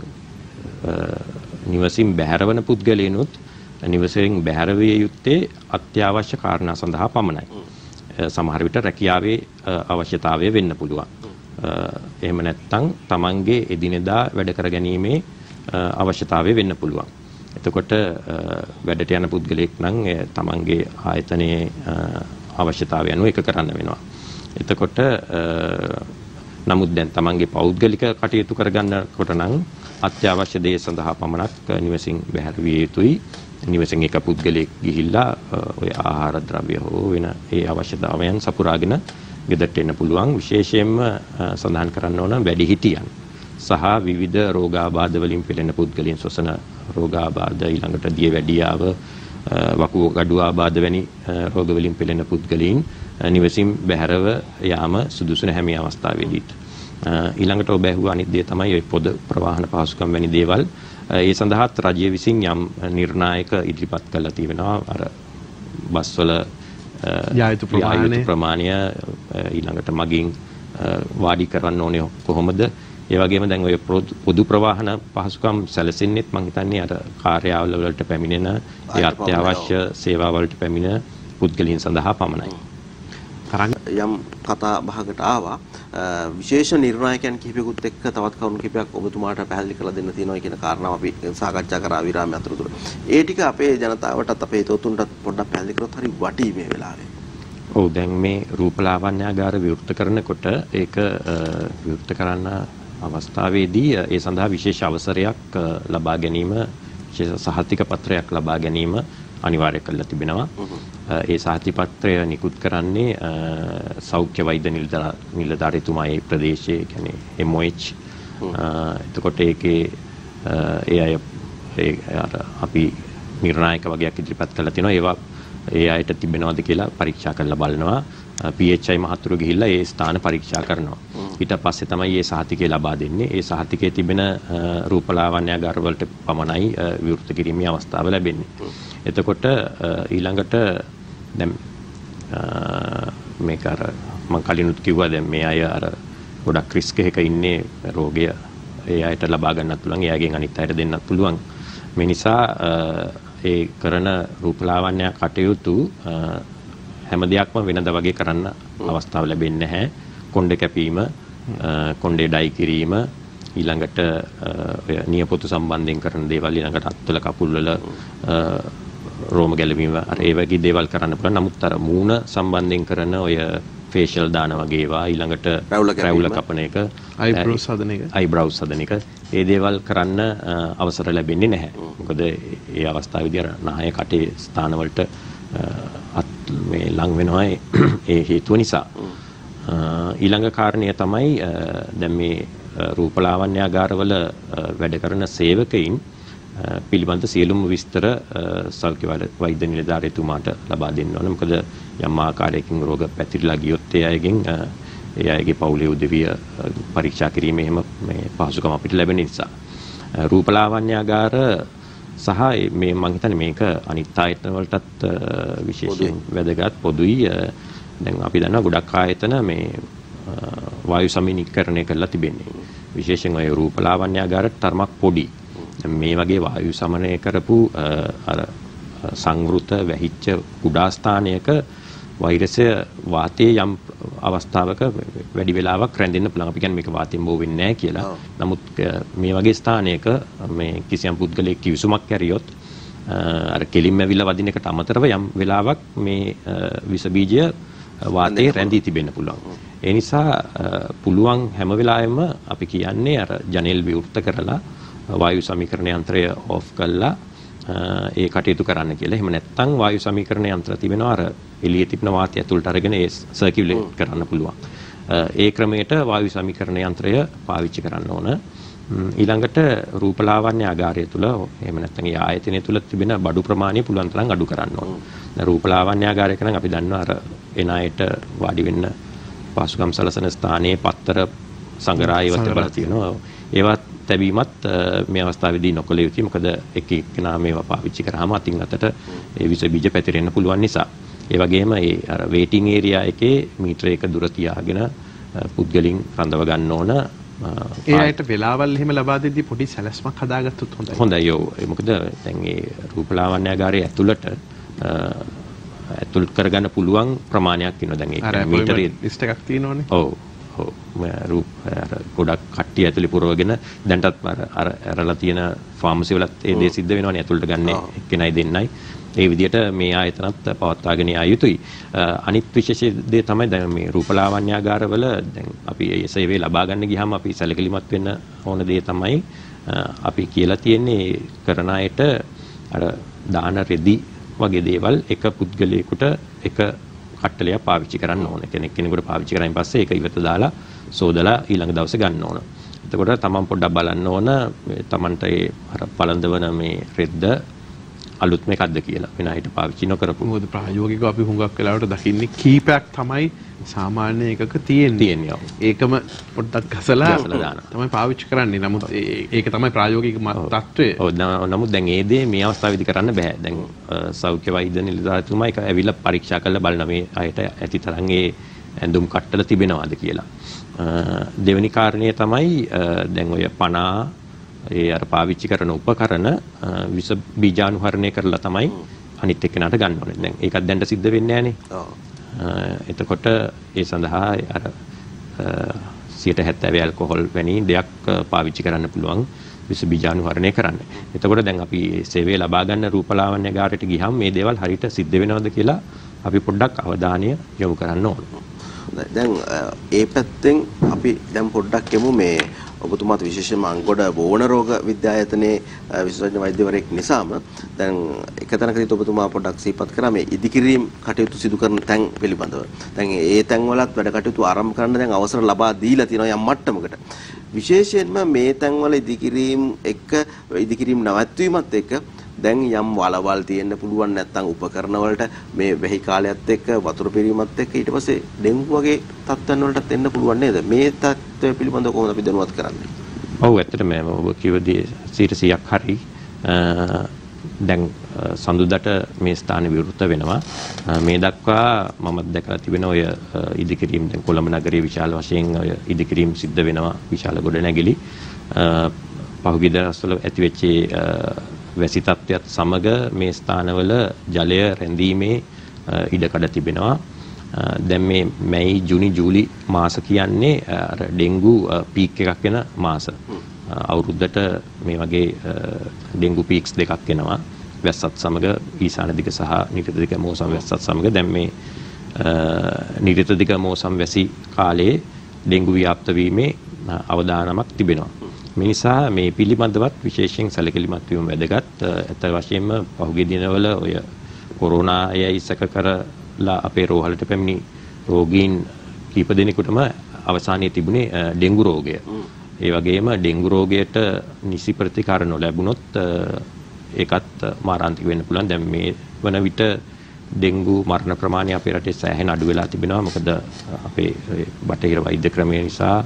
නිවසින් බැහැරවන පුද්ගලයන්ුත් නිවසෙන් බැහැර විය යුත්තේ අත්‍යවශ්‍ය කාරණා සඳහා පමණයි. සමහර විට රැකියාවේ අවශ්‍යතාවය වෙන්න පුළුවන්. එහෙම නැත්නම් තමන්ගේ එදිනෙදා වැඩ කර ගැනීමේ අවශ්‍යතාවය වෙන්න පුළුවන්. එතකොට වැඩට යන පුද්ගලයෙක් නම් තමන්ගේ ආයතනයේ අවශ්‍යතාවය අනුව එක කරන්න වෙනවා. එතකොට නමුත් දැන් තමන්ගේ පෞද්ගලික කටයුතු කරගන්නකොට නම් අත්‍යවශ්‍ය දේ සඳහා පමණක් නිවසින් බැහැර විය යුතුයි. නිවසෙන් එක පුද්ගලයෙක් ගිහිල්ලා ඔය ආහාර ද්‍රව්‍ය හෝ වෙන ඒ අවශ්‍යතාවයන් සපුරාගෙන ගෙදරට එන්න පුළුවන්. විශේෂයෙන්ම සඳහන් කරන්න ඕන වැඩිහිටියන් සහ විවිධ රෝගාබාධ වලින් පෙළෙන පුද්ගලයන්, ශ්වසන රෝගාබාධ, ඊළඟට දියවැඩියාව, වකුගඩු ආබාධ වැනි රෝග වලින් පෙළෙන පුද්ගලයන් නිවසින් බැහැරව යාම සුදුසු නැහැ මේ අවස්ථාවේදීත්. ඊළඟට ඔබ ඇහුවා අනිත් දේ තමයි ඔය පොද ප්‍රවාහන පහසුකම් වැනි දේවල්. ඒ සඳහාත් රජය විසින් යම් නිර්ණායක ඉදිරිපත් කළා තියෙනවා. අර බස්වල යායුතු ප්‍රමාණය ඊළඟට මගින් වාඩි කරන්න ඕනේ කොහොමද? ඒ වගේම දැන් ඔය පොදු ප්‍රවාහන පහසුකම් සැලසෙන්නෙත් මම හිතන්නේ අර කාර්යාලවල වලට පැමිණෙන ඒ අත්‍යවශ්‍ය සේවා වලට පැමිණෙන පුද්ගලයන් සඳහා පමණයි. යම් කතා බහකට ආවා විශේෂ නිර්ණායකයන් කිහිපෙකුත් එක්ක තවත් කරුණු කිහිපයක් ඔබතුමාට පැහැදිලි කරලා දෙන්න තියෙනවා කියන කාරණාව අපි සාකච්ඡා කරා විරාමය අතරතුර. ඒ ටික අපේ ජනතාවටත් අපේ හිතවතුන්ටත් පොඩ්ඩක් පැහැදිලි කරොත් හරි වටී මේ වෙලාවේ. ඔව් දැන් මේ රූපලාවන්‍යාගාර විවෘත කරනකොට ඒක විවෘත කරන්න අවස්ථාවේදී ඒ සඳහා විශේෂ අවසරයක් ලබා ගැනීම, විශේෂ සහතික පත්‍රයක් ලබා ගැනීම අනිවාර්ය කරලා තිබෙනවා. ඒ සහතික පත්‍රය නිකුත් කරන්නේ සෞඛ්‍ය වෛද්‍ය නිලධාරීතුමා ඒ ප්‍රදේශයේ, කියන්නේ MOH. එතකොට ඒකේ ඒ අය අපි නිර්ණායක වගේක් ඉදිරිපත් කරලා තිනවා. ඒවා ඒ අයට තිබෙනවද කියලා පරීක්ෂා කරලා බලනවා. PHI මහතුරු ගිහිල්ලා ඒ ස්ථාන පරීක්ෂා කරනවා. ඊට පස්සේ තමයි මේ සහතිකය ලබා දෙන්නේ. ඒ සහතිකයේ තිබෙන රූපලාවන්‍යාගාර වලට පමණයි විවෘත කිරීමේ අවස්ථාව ලැබෙන්නේ. එතකොට ඊළඟට දැන් මේක අර මම කලිනුත් කිව්වා දැන් මේ අය අර ගොඩක් රිස්ක් එකක ඉන්නේ රෝගය ඒ අයට ලබා ගන්නත් පුළුවන්, ඒ අයගෙන් අනිත් අයට දෙන්නත් පුළුවන්. මේ නිසා ඒ කරන රූපලාවන්‍ය කටයුතු හැම දෙයක්ම වෙනද වගේ කරන්න අවස්ථාව ලැබෙන්නේ නැහැ. කොණ්ඩේ කැපීම, කොණ්ඩේ ඩයි කිරීම, ඊළඟට ඔය නියපොතු සම්බන්ධයෙන් කරන දේවල්, ඊළඟට අත්වල කකුල් වල රෝම ගැලවීම, අර ඒ වගේ දේවල් කරන්න පුළුවන්. නමුත් අර මූණ සම්බන්ධයෙන් කරන ඔය ෆේෂල් දාන වගේ ඒවා, ඊළඟට රැවුල කපන එක, අයිබ්‍රවුස් හදන එක, ඒ දේවල් කරන්න අවසර ලැබෙන්නේ නැහැ. මොකද ඒ අවස්ථාවේදී අර නහය කටේ ස්ථාන වලට මේ ලං වෙනවා ඒ හේතුව නිසා. ඊළඟ කාරණය තමයි දැන් මේ රූපලාවන්‍යාගාරවල වැඩ කරන සේවකයින් පිළිබඳ සියලුම විස්තර සෞඛ්‍ය වෛද්‍ය නිලධාරීතුමාට ලබා දෙන්න ඕන. මොකද යම් ආකාරයකින් රෝග පැතිරිලා ගියොත් ඒ අයගේ පවුලේ උදවිය පරීක්ෂා කිරීමේ එහෙම මේ පහසුකම අපිට ලැබෙන නිසා රූපලාවන්‍යාගාර සහ මේ මම හිතන්නේ මේක අනිත් ආයතන වලටත් විශේෂයෙන් වැදගත් පොදුයි. දැන් අපි දන්නවා ගොඩක් ආයතන මේ වායු සමීකරණය කරලා තිබෙන්නේ. විශේෂයෙන් ඔය රූපලාවන්‍යාගාරට තරමක් පොඩි. මේ වගේ වායු සමනය කරපු අර සංවෘත වැහිච්ච කුඩා ස්ථානයක වෛරසය වාතයේ යම් අවස්ථාවක වැඩි වෙලාවක් රැඳෙන්න පුළුවන්. අපි කියන්නේ මේක වාතයෙන් බෝ වෙන්නේ නැහැ කියලා. නමුත් මේ වගේ ස්ථානයක මේ කිසියම් පුද්ගලයෙක් කිවිසුමක් ඇරියොත් අර කෙලින්ම ඇවිල්ලා වදින එකට අමතරව යම් වෙලාවක් මේ විස බීජය වාතයේ රැඳී තිබෙන්න පුළුවන්. ඒ නිසා පුළුවන් හැම වෙලාවෙම අපි කියන්නේ අර ජනෙල් විවෘත කරලා වායු සමීකරණ යන්ත්‍රය ඕෆ් කරලා ඒ කටයුතු කරන්න කියලා. එහෙම නැත්නම් වායු සමීකරණ යන්ත්‍ර තිබෙනවා අර එළියේ තිබෙන වාතය ඇතුළට අරගෙන ඒ සර්කියුලේට් කරන්න පුළුවන්. ඒ ක්‍රමයට වායු සමීකරණ යන්ත්‍රය පාවිච්චි කරන්න ඕන. ඊළඟට රූපලාවන්‍යාගාරය තුල එහෙම නැත්නම් ඒ ආයතනය තුල තිබෙන බඩු ප්‍රමාණය පුළුවන් තරම් අඩු කරන්න ඕන. දැන් රූපලාවන්‍යාගාරයක නම් අපි දන්නවා අර එන අයට වාඩි වෙන්න පහසුකම් සලසන ස්ථානයේ පත්තර සංග්‍රහය වලට තියෙනවා. ඒවත් තැබීමත් මේ අවස්ථාවේදී නොකළ යුතුයි. මොකද එක එක්කෙනා මේවා පාවිච්චි කරාම අතින් අතට ඒ විස බීජ පැතිරෙන්න පුළුවන් නිසා. ඒ වගේම ඒ අර වේටිං ඒරියා එකේ මීටර එක දුර තියාගෙන පුද්ගලින් රඳව ගන්න ඕන. ඒ අයට වෙලාවල් එහෙම ලබා දෙද්දී පොඩි සැලැස්මක් හදාගත්තොත් හොඳයි. හොඳයි. ඔව්. මොකද දැන් ඒ රූපලාවන්‍යාගාරයේ ඇතුළට ඇතුළත් කරගන්න පුළුවන් ප්‍රමාණයක් වෙනවා. දැන් ඒක මීටරේ ලිස්ට් එකක් තියෙනවනේ. ඔව්. ගොඩක් කට්ටිය ඇතුලේ පුරවගෙන දැන්ටත් අර ඇරලා තියෙන ෆාමසි වලත් ඒ දේ සිද්ධ වෙනවනේ ඇතුළට ගන්න එක්කෙනයි දෙන්නයි. ඒ විදිහට මේ ආයතනත් පවත්වාගෙන යා යුතුයි. අනිත් විශේෂ දේ තමයි දැන් මේ රූපලාවන්‍යාගාරවල දැන් අපි ඒ සේවය ලබා ගන්න ගියාම අපි සැලකිලිමත් වෙන්න ඕන දේ තමයි අපි කියලා තියෙන්නේ කරන අයට අර දාන රෙදි වගේ දේවල් එක පුද්ගලයෙකුට එක කට්ටලයක් පාවිච්චි කරන්න ඕන. කෙනෙකුට පාවිච්චි කරායින් පස්සේ ඒක ඉවත දාලා සෝදලා ඊළඟ දවසේ ගන්න ඕන. එතකොට තමන් පොඩ්ඩක් බලන්න ඕන තමන්ට ඒ අර පළඳවන මේ රෙද්ද අලුත් මේකක්ද කියලා. වෙන හිට පාවිච්චි නොකරපු. මොකද ප්‍රායෝගිකව අපි හුඟක් වෙලාවට දකින්නේ කීපයක් තමයි සාමාන්‍ය එකක තියෙන්නේ. ඒකම පොඩ්ඩක් ගසලා තමයි පාවිච්චි කරන්නේ. නමුත් ඒක තමයි ප්‍රායෝගික තත්ත්වය. ඔව් නමුත් දැන් ඒ දේ මේ අවස්ථාවේදී කරන්න බෑ. දැන් සෞඛ්‍ය වෛද්‍ය නිලධාරීතුමා ඒක ඇවිල්ලා පරීක්ෂා කරලා බලන මේ අයට ඇති තරම් ඒ ඇඳුම් කට්ටල තිබෙනවද කියලා. දෙවෙනි කාරණය තමයි දැන් ඔය පනා ඒ අර පාවිච්චි කරන උපකරණ විස බීජානුහරණය කරලා තමයි අනිත් එක්කෙනාට ගන්න ඕනේ. දැන් ඒකත් දැන් සිද්ධ වෙන්නේ නැහනේ. එතකොට ඒ සඳහා අර 70 ඇල්කොහොල් වැනි දෙයක් පාවිච්චි කරන්න පුළුවන් විස බීජානුහරණය කරන්න. එතකොට දැන් අපි සේවය ලබා ගන්න රූපලාවන්‍ය ගාරයට ගියහම මේ දේවල් හරියට සිද්ධ වෙනවද කියලා අපි පොඩ්ඩක් අවධානය යොමු කරන්න ඕන. දැන් ඒ පැත්තෙන් අපි දැන් පොඩ්ඩක් යමු මේ ඔබතුමාත් විශේෂයෙන්ම අංගොඩ බෝවන රෝග විද්‍යායතනයේ විශේෂඥ වෛද්‍යවරයෙක් නිසාම දැන් එක තැනකදී ඔබතුමා පොඩ්ඩක් සිහිපත් කරා මේ ඉදිකිරීම් කටයුතු සිදු කරන තැන් පිළිබඳව. දැන් ඒ තැන්වලත් වැඩ කටයුතු ආරම්භ කරන්න දැන් අවසර ලබා දීලා තියෙනවා යම් මට්ටමකට. විශේෂයෙන්ම මේ තැන්වල ඉදිකිරීම් නැවැත්වීමත් එක්ක දැන් යම් වලවල් තියෙන්න පුළුවන් නැත්නම් උපකරණ වලට මේ වෙහි කාලයත් එක්ක වතුර පිරීමත් එක්ක ඊට පස්සේ ඩෙන්ගු වගේ තත්ත්වයන් වලටත් එන්න පුළුවන් නේද? මේ තත්ත්වය පිළිබඳව කොහොමද අපි දැනුවත් කරන්නේ? ඔව් ඇත්තටම ඔබ කිව්වදී 100%ක් හරි. දැන් සඳුදාට මේ ස්ථානේ විවෘත වෙනවා. මේ දක්වා මමත් දැකලා තිබෙන ඔය ඉදිකිරීම් දැන් කොළඹ නගරයේ විශාල වශයෙන් ඔය ඉදිකිරීම් සිද්ධ වෙනවා විශාල ගොඩනැගිලි. පහුගිය දවස්වල ඇතිවෙච්ච වැසි තත්ත්වයත් සමග මේ ස්ථානවල ජලය රැඳීමේ ඉඩකඩ තිබෙනවා. දැන් මේ මැයි ජුනි ජූලි මාස කියන්නේ අර ඩෙන්ගු පීක් එකක් වෙන මාස. අවුරුද්දට මේ වගේ ඩෙන්ගු පීක්ස් දෙකක් එනවා. වැස්සත් සමග ඊසාන දිග සහ නිරිත දිග මෝසම් වැස්සත් සමග දැන් මේ නිරිත දිග මෝසම් වැසි කාලයේ ඩෙන්ගු ව්‍යාප්ත වීමේ අවදානමක් තිබෙනවා. මේ නිසා මේ පිළිබඳවත් විශේෂයෙන් සැලකිලිමත් වීම වැදගත්. ඇත්ත වශයෙන්ම පහුගිය දිනවල ඔය කොරෝනා යයි සැක කරලා අපේ රෝහලට පැමිණි රෝගීන් කීප දෙනෙකුටම අවසානයේ තිබුණේ ඩෙන්ගු රෝගය. ඒ වගේම ඩෙන්ගු රෝගයට නිසි ප්‍රතිකාර නොලැබුණොත් ඒකත් මාරාන්තික වෙන්න පුළුවන්. දැන් මේ වන විට ඩෙන්ගු මරණ ප්‍රමාණය අපේ රටේ සෑහෙන අඩු වෙලා තිබෙනවා. මොකද අපේ බටහිර වෛද්‍ය ක්‍රමය නිසා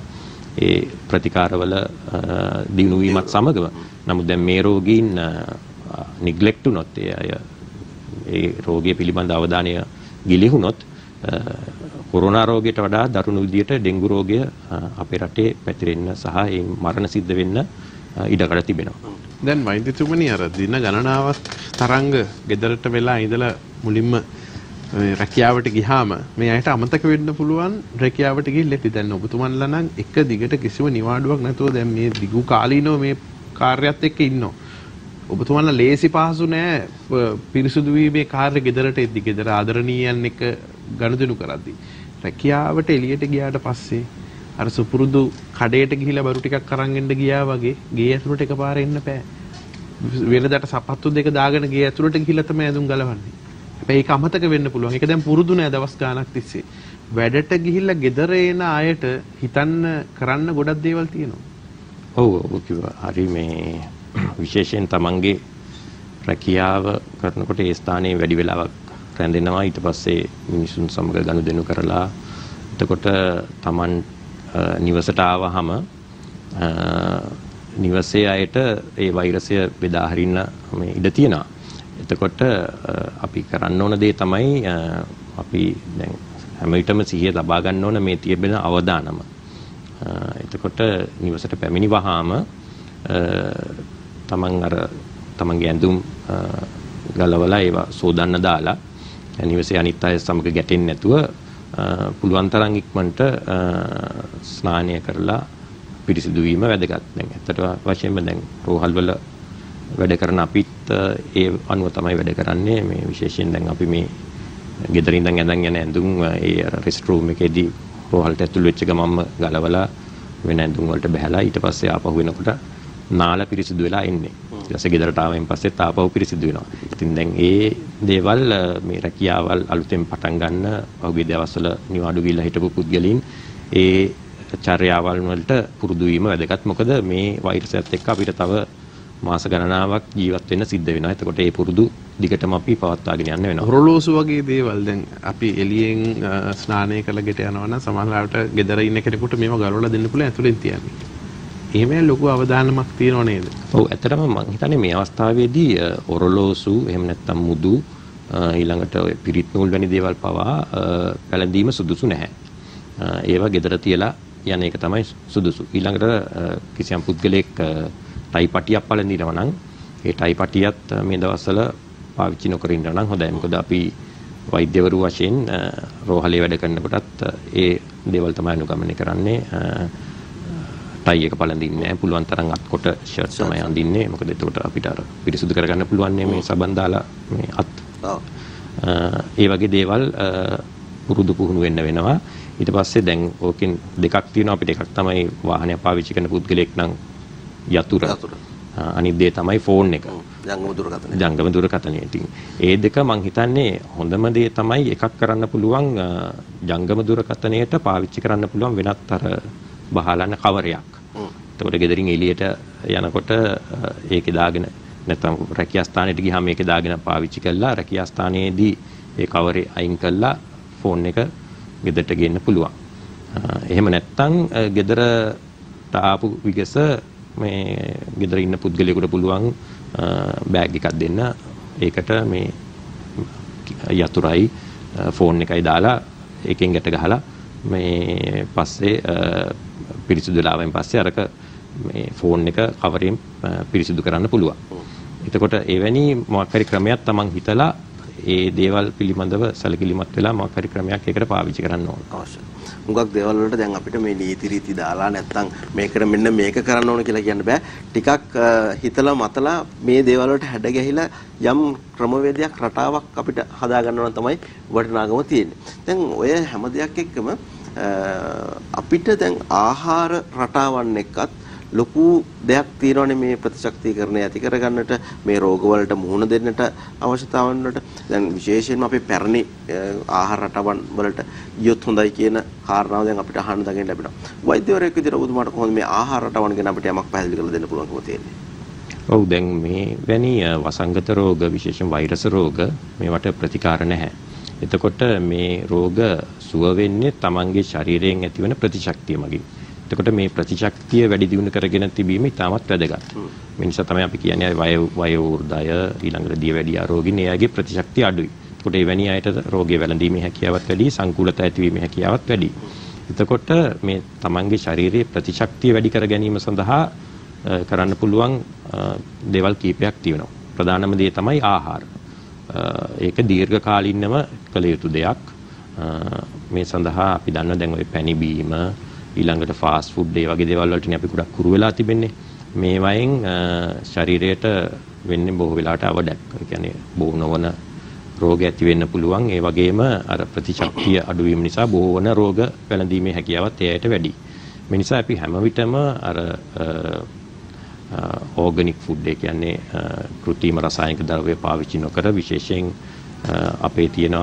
ඒ ප්‍රතිකාරවල දිනු වීමත් සමගම නමුත් දැන් මේ රෝගීන් නිග්ලෙක්ට් වුණොත් ඒ රෝගය පිළිබඳ අවධානය ගිලිහුණොත් කොරෝනා රෝගයට වඩා දරුණු විදියට ඩෙන්ගු රෝගය අපේ රටේ පැතිරෙන්න සහ ඒ මරණ සිද්ධ වෙන්න ඉඩකඩ තිබෙනවා. දැන් වෛද්‍යතුමනි අර දින ගණනාවක් තරංග ගෙදරට වෙලා ඉඳලා මුලින්ම රැකියාවට ගියාම මේ අයට අමතක වෙන්න පුළුවන් රැකියාවට ගිහිල්ලා ඉතින් දැන් ඔබතුමන්ලා නම් එක දිගට කිසිම නිවාඩුවක් නැතුව දැන් මේ දිගු කාලීනව මේ කාර්යයත් එක්ක ඉන්නවා. ඔබතුමන්ලා ලේසි පහසු නෑ පිරිසුදු වීමේ කාර්ය ගෙදරට එද්දි ගෙදර ආදරණීයයන් එක්ක ගනුදෙනු කරද්දි. රැකියාවට එළියට ගියාට පස්සේ අර සුපුරුදු කඩේට ගිහිල්ලා බරු ටිකක් අරන් එන්න ගියා වගේ ගේ ඇතුළට එකපාරට එන්න බෑ. වෙනදාට සපත්තු දෙක දාගෙන ගේ ඇතුළට ගිහිල්ලා තමයි ඇඳුම් ගලවන්නේ. ඒක අමතක වෙන්න පුළුවන්. ඒක දැන් පුරුදු නෑ දවස් ගාණක් තිස්සේ. වැඩට ගිහිල්ලා ගෙදර එන අයට හිතන්න කරන්න ගොඩක් දේවල් තියෙනවා. ඔව් ඔව් කිව්වා. හරි මේ විශේෂයෙන් තමන්ගේ රැකියාව කරනකොට ඒ ස්ථානයේ වැඩි වෙලාවක් රැඳෙනවා. ඊට පස්සේ මිනිසුන් සමග ගනුදෙනු කරලා එතකොට තමන් නිවසට ආවහම නිවසේ අයට ඒ වෛරසය බෙදා හරින්න මේ ඉඩ තියෙනවා. එතකොට අපි කරන්න ඕන දේ තමයි අපි දැන් හැම විටම සිහිය ලබා ගන්න ඕන මේ තිබෙන අවදානම. එතකොට නිවසට පැමිණි වහාම තමන්ගේ ඇඳුම් ගලවලා ඒවා සෝදන්න දාලා නිවසේ අනිත් අය සමග ගැටෙන්නේ නැතුව පුළුවන් තරම් ඉක්මනට ස්නානය කරලා පිරිසිදු වීම වැදගත්. දැන් ඇත්තට වශයෙන්ම දැන් රෝහල් වල වැඩ කරන අපිත් ඒ අනුව තමයි වැඩ කරන්නේ. මේ විශේෂයෙන් දැන් අපි මේ ගෙදර ඉඳන් ඇඳන් යන ඇඳුම් ඒ රෙස්ට් රූම් එකේදී රෝහලට ඇතුල් වෙච්ච ගමන්ම ගලවලා වෙන ඇඳුම් වලට බහැලා ඊට පස්සේ ආපහු වෙනකොට නාල පිරිසිදු වෙලා ඉන්නේ. ඊට පස්සේ ගෙදරට ආවෙන් පස්සේ තාපව පිරිසිදු වෙනවා. ඉතින් දැන් ඒ දේවල් මේ රැකියාවල් අලුතෙන් පටන් ගන්න පහුගිය දවස්වල නිවාඩු ගිහිල්ලා හිටපු පුද්ගලයන් ඒ චර්යාවල් වලට පුරුදු වීම වැදගත්. මොකද මේ වෛරසයත් එක්ක අපිට තව මාස ගණනාවක් ජීවත් වෙන්න සිද්ධ වෙනවා. එතකොට ඒ පුරුදු දිගටම අපි පවත්වාගෙන යන්න වෙනවා. ඔරලෝසු වගේ දේවල් දැන් අපි එළියෙන් ස්නානය කරලා ගෙට යනවා නම් සමහරවිට ගෙදර ඉන්න කෙනෙකුට මේව ගලවලා දෙන්න පුළුවන් ඇතුලෙන් තියන්නේ. එහෙම ලොකු අවධානමක් තියෙනව නේද? ඔව් ඇත්තටම මම හිතන්නේ මේ අවස්ථාවේදී ඔරලෝසු එහෙම නැත්නම් මුදු ඊළඟට ඔය පිරිත් නූල් වැනි දේවල් පවා පැළඳීම සුදුසු නැහැ. ඒවා ගෙදර තියලා යන එක තමයි සුදුසු. ඊළඟට කිසියම් පුද්ගලෙක් ටයි පටියක් පළඳිනවා නම් ඒ ටයි පටියත් මේ දවස්වල පාවිච්චි නොකර ඉන්න නම් හොඳයි. මොකද අපි වෛද්‍යවරු වශයෙන් රෝහලේ වැඩ කරනකොටත් ඒ දේවල් තමයි අනුගමනය කරන්නේ. ටයි එක පළඳින්නේ නැහැ. පුළුවන් තරම් අත්කොට ෂර්ට් තමයි අඳින්නේ. මොකද එතකොට අපිට අර පිරිසුදු කරගන්න පුළුවන් මේ සබන් දාලා මේ අත්. ඒ වගේ දේවල් පුරුදු පුහුණු වෙන්න වෙනවා. ඊට පස්සේ දැන් ඕකෙන් දෙකක් තියෙනවා. අපිට එකක් තමයි වාහනය පාවිච්චි කරන පුද්ගලෙක් නම් යතුර. අනිත් දේ තමයි ෆෝන් එක. ජංගම දුරකථනය. ඉතින් ඒ දෙක මං හිතන්නේ හොඳම දේ තමයි එකක් කරන්න පුළුවන් ජංගම දුරකථනයට පාවිච්චි කරන්න පුළුවන් වෙනත් අර බහලන්න කවරයක්. එතකොට ගෙදරින් එළියට යනකොට ඒකේ දාගෙන නැත්නම් රැකියා ස්ථානෙට ගියාම මේකේ දාගෙන පාවිච්චි කළා රැකියා ස්ථානයේදී ඒ කවරේ අයින් කළා ෆෝන් එක ගෙදරට ගෙන්න පුළුවන්. එහෙම නැත්නම් ගෙදරට ආපු විගස මේ ගෙදර ඉන්න පුද්ගලයෙකුට පුළුවන් බෑග් එකක් දෙන්න. ඒකට මේ යතුරයි ෆෝන් එකයි දාලා එකෙන් ගැට ගහලා මේ පස්සේ පිරිසිදු වෙලාවෙන් පස්සේ අරක මේ ෆෝන් එක කවරෙන් පිරිසිදු කරන්න පුළුවන්. එතකොට එවැනි මොකක් හරි ක්‍රමයක් තමන් හිතලා ඒ දේවල් පිළිබඳව සැලකිලිමත් වෙලා මොකක් හරි ක්‍රමයක් ඒකට පාවිච්චි කරන්න ඕන. අවශ්‍යයි. මුගක් දේවල් වලට දැන් අපිට මේ නීති රීති දාලා නැත්තම් මේකට මෙන්න මේක කරන්න ඕන කියලා කියන්න බෑ. ටිකක් හිතලා මතලා මේ දේවල් වලට හැඩ ගැහිලා යම් ක්‍රමවේදයක් රටාවක් අපිට හදා ගන්නවා නම් තමයි වටිනාකම තියෙන්නේ. දැන් ඔය හැම දෙයක් එක්කම අපිට දැන් ආහාර රටාවන් එක්කත් ලොකු දෙයක් තියෙනවානේ මේ ප්‍රතිශක්තිකරණය ඇති කරගන්නට මේ රෝගවලට මුහුණ දෙන්නට අවශ්‍යතාවන් වලට. දැන් විශේෂයෙන්ම අපේ පැරණි ආහාර රටාවන් වලට ඊයොත් හොඳයි කියන කාරණාව දැන් අපිට අහන්න දකින්න ලැබෙනවා. වෛද්‍යවරයෙක් විදිහට ඔබතුමාට කොහොමද මේ ආහාර රටාවන් ගැන අපිට යමක් පැහැදිලි කරලා දෙන්න පුළුවන්කම තියෙන්නේ? ඔව් දැන් මේ වැනි වසංගත රෝග විශේෂයෙන් වෛරස් රෝග මේවට ප්‍රතිකාර නැහැ. එතකොට මේ රෝග සුව වෙන්නේ තමන්ගේ ශරීරයෙන් ඇතිවන ප්‍රතිශක්තිය මගින්. එතකොට මේ ප්‍රතිශක්තිය වැඩි දියුණු කරගෙන තිබීම ඉතාමත් වැදගත්. මේ නිසා තමයි අපි කියන්නේ වයෝ වෘද්ධය ඊළඟට දියවැඩිය ආරෝගීන් එයාගේ ප්‍රතිශක්තිය අඩුයි. එතකොට එවැනි අයට රෝගය වැළඳීමේ හැකියාවත් වැඩි, සංකූලතා ඇතිවීමේ හැකියාවත් වැඩි. එතකොට මේ තමන්ගේ ශරීරයේ ප්‍රතිශක්තිය වැඩි කර ගැනීම සඳහා කරන්න පුළුවන් දේවල් කීපයක් තියෙනවා. ප්‍රධානම දේ තමයි ආහාර. ඒක දීර්ඝ කාලිනව කළ යුතු දෙයක්. මේ සඳහා අපි දන්නවා දැන් ওই පැණි බීම ඊළඟට ෆාස්ට් ෆුඩ් ඒ වගේ දේවල් වලට අපි ගොඩක් කුරු වෙලා තිබෙන්නේ. මේ වයින් ශරීරයට වෙන්නේ බොහෝ වෙලාවට අවඩක්. ඒ කියන්නේ බොහෝ නොවන රෝග ඇති වෙන්න පුළුවන්. ඒ වගේම අර ප්‍රතිශක්තිය අඩු වීම නිසා බොහෝ වන රෝග වැළඳීමේ හැකියාවත් එයාට වැඩි. මේ නිසා අපි හැම විටම අර ඕගනික් ෆුඩ් ඒ කියන්නේ කෘත්‍රිම රසායනික ද්‍රව්‍ය පාවිච්චි නොකර විශේෂයෙන් අපේ තියෙන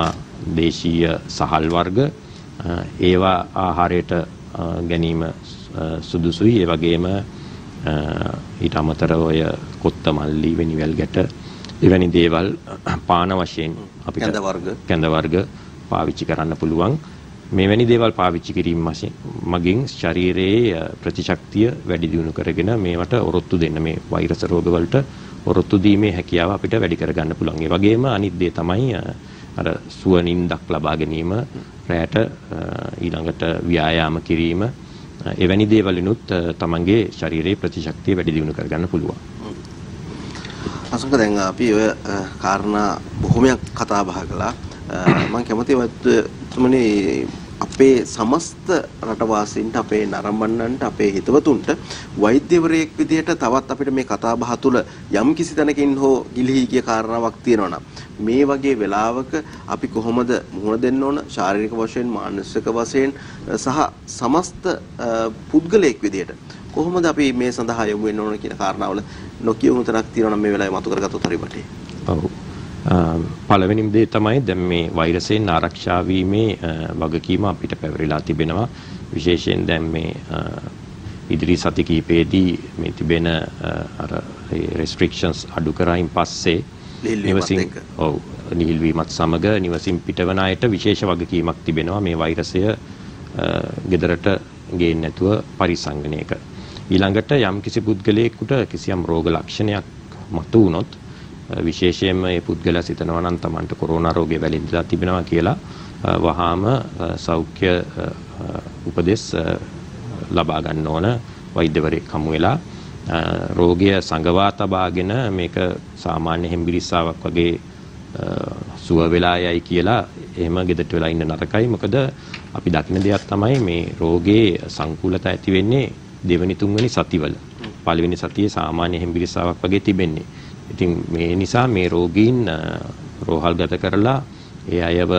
දේශීය සහල් වර්ග ඒවා ආහාරයට ගැනීම සුදුසුයි. ඒ වගේම ඊට අමතරව ඔය කොත්තමල්ලි වෙනිවැල් ගැට එවැනි දේවල් පාන වශයෙන් අපිට කැඳ වර්ග පාවිච්චි කරන්න පුළුවන්. මෙවැනි දේවල් පාවිච්චි කිරීම මගින් ශරීරයේ ප්‍රතිශක්තිය වැඩි දියුණු කරගෙන මේවට ඔරොත්තු දෙන්න මේ වෛරස් රෝගවලට ඔරොත්තු දීමේ හැකියාව අපිට වැඩි කරගන්න පුළුවන්. ඒ වගේම අනිත් දේ තමයි අර සුව නිින්දක් ලබා ගැනීම, රැයට ඊළඟට ව්‍යායාම කිරීම, එවැනි දේවලිනුත් තමන්ගේ ශරීරයේ ප්‍රතිශක්තිය වැඩි දියුණු කරගන්න පුළුවන්. අසංක දැන් අපි ඔය කාරණා බොහොමයක් කතා බහ කළා. මම කැමතියි ඔයතුමනි අපේ සමස්ත රටවාසීන්ට අපේ නරඹන්නන්ට අපේ හිතවතුන්ට වෛද්‍යවරයෙක් විදිහට තවත් අපිට මේ කතා බහ තුළ යම් කිසි තැනකින් හෝ ගිලිහි ගිය කාරණාවක් තියෙනවා නම් මේ වගේ වෙලාවක අපි කොහොමද මුහුණ දෙන්න ඕන ශාරීරික වශයෙන් මානසික වශයෙන් සහ සමස්ත පුද්ගලයෙක් විදිහට කොහොමද අපි මේ සඳහා යොමු වෙන්න ඕන කියන කාරණාවල නොකියුණු තැනක් තියෙනවා නම් මේ වෙලාවේ මතු කරගත්තොත් හරි වටේ. ඔව්. පළවෙනිම දේ තමයි දැන් මේ වෛරසයෙන් ආරක්ෂා වීමේ වගකීම අපිට පැවරිලා තිබෙනවා. විශේෂයෙන් දැන් මේ ඉදිරි සති කිහිපයේදී මේ තිබෙන අර restrictions අඩු කරායින් පස්සේ නිවසින් නිහිල්වීමත් සමග නිවසින් පිටවන අයට විශේෂ වගකීමක් තිබෙනවා මේ වෛරසය ගෙදරට ගේන්න නැතුව පරිසංගණය එක. ඊළඟට යම් කිසි පුද්ගලයෙකුට කිසියම් රෝග ලක්ෂණයක් මතු වුණොත් විශේෂයෙන්ම මේ පුද්ගලයා සිතනවා නම් Tamanට කොරෝනා රෝගය වැළඳලා තිබෙනවා කියලා වහාම සෞඛ්‍ය උපදෙස් ලබා ගන්න ඕන වෛද්‍යවරයෙක් හමු වෙලා රෝගය සංගවා තබාගෙන මේක සාමාන්‍ය හෙම්බිරිස්සාවක් වගේ සුව වෙලා යයි කියලා එහෙම ගෙදරට වෙලා ඉන්න නරකයි. මොකද අපි දකින දෙයක් තමයි මේ රෝගේ සංකූලතා ඇති වෙන්නේ දෙවෙනි තුන්වෙනි සතිවල. පළවෙනි සතියේ සාමාන්‍ය හෙම්බිරිස්සාවක් වගේ තිබෙන්නේ. ඉතින් මේ නිසා මේ රෝගීන් රෝහල්ගත කරලා ඒ අයව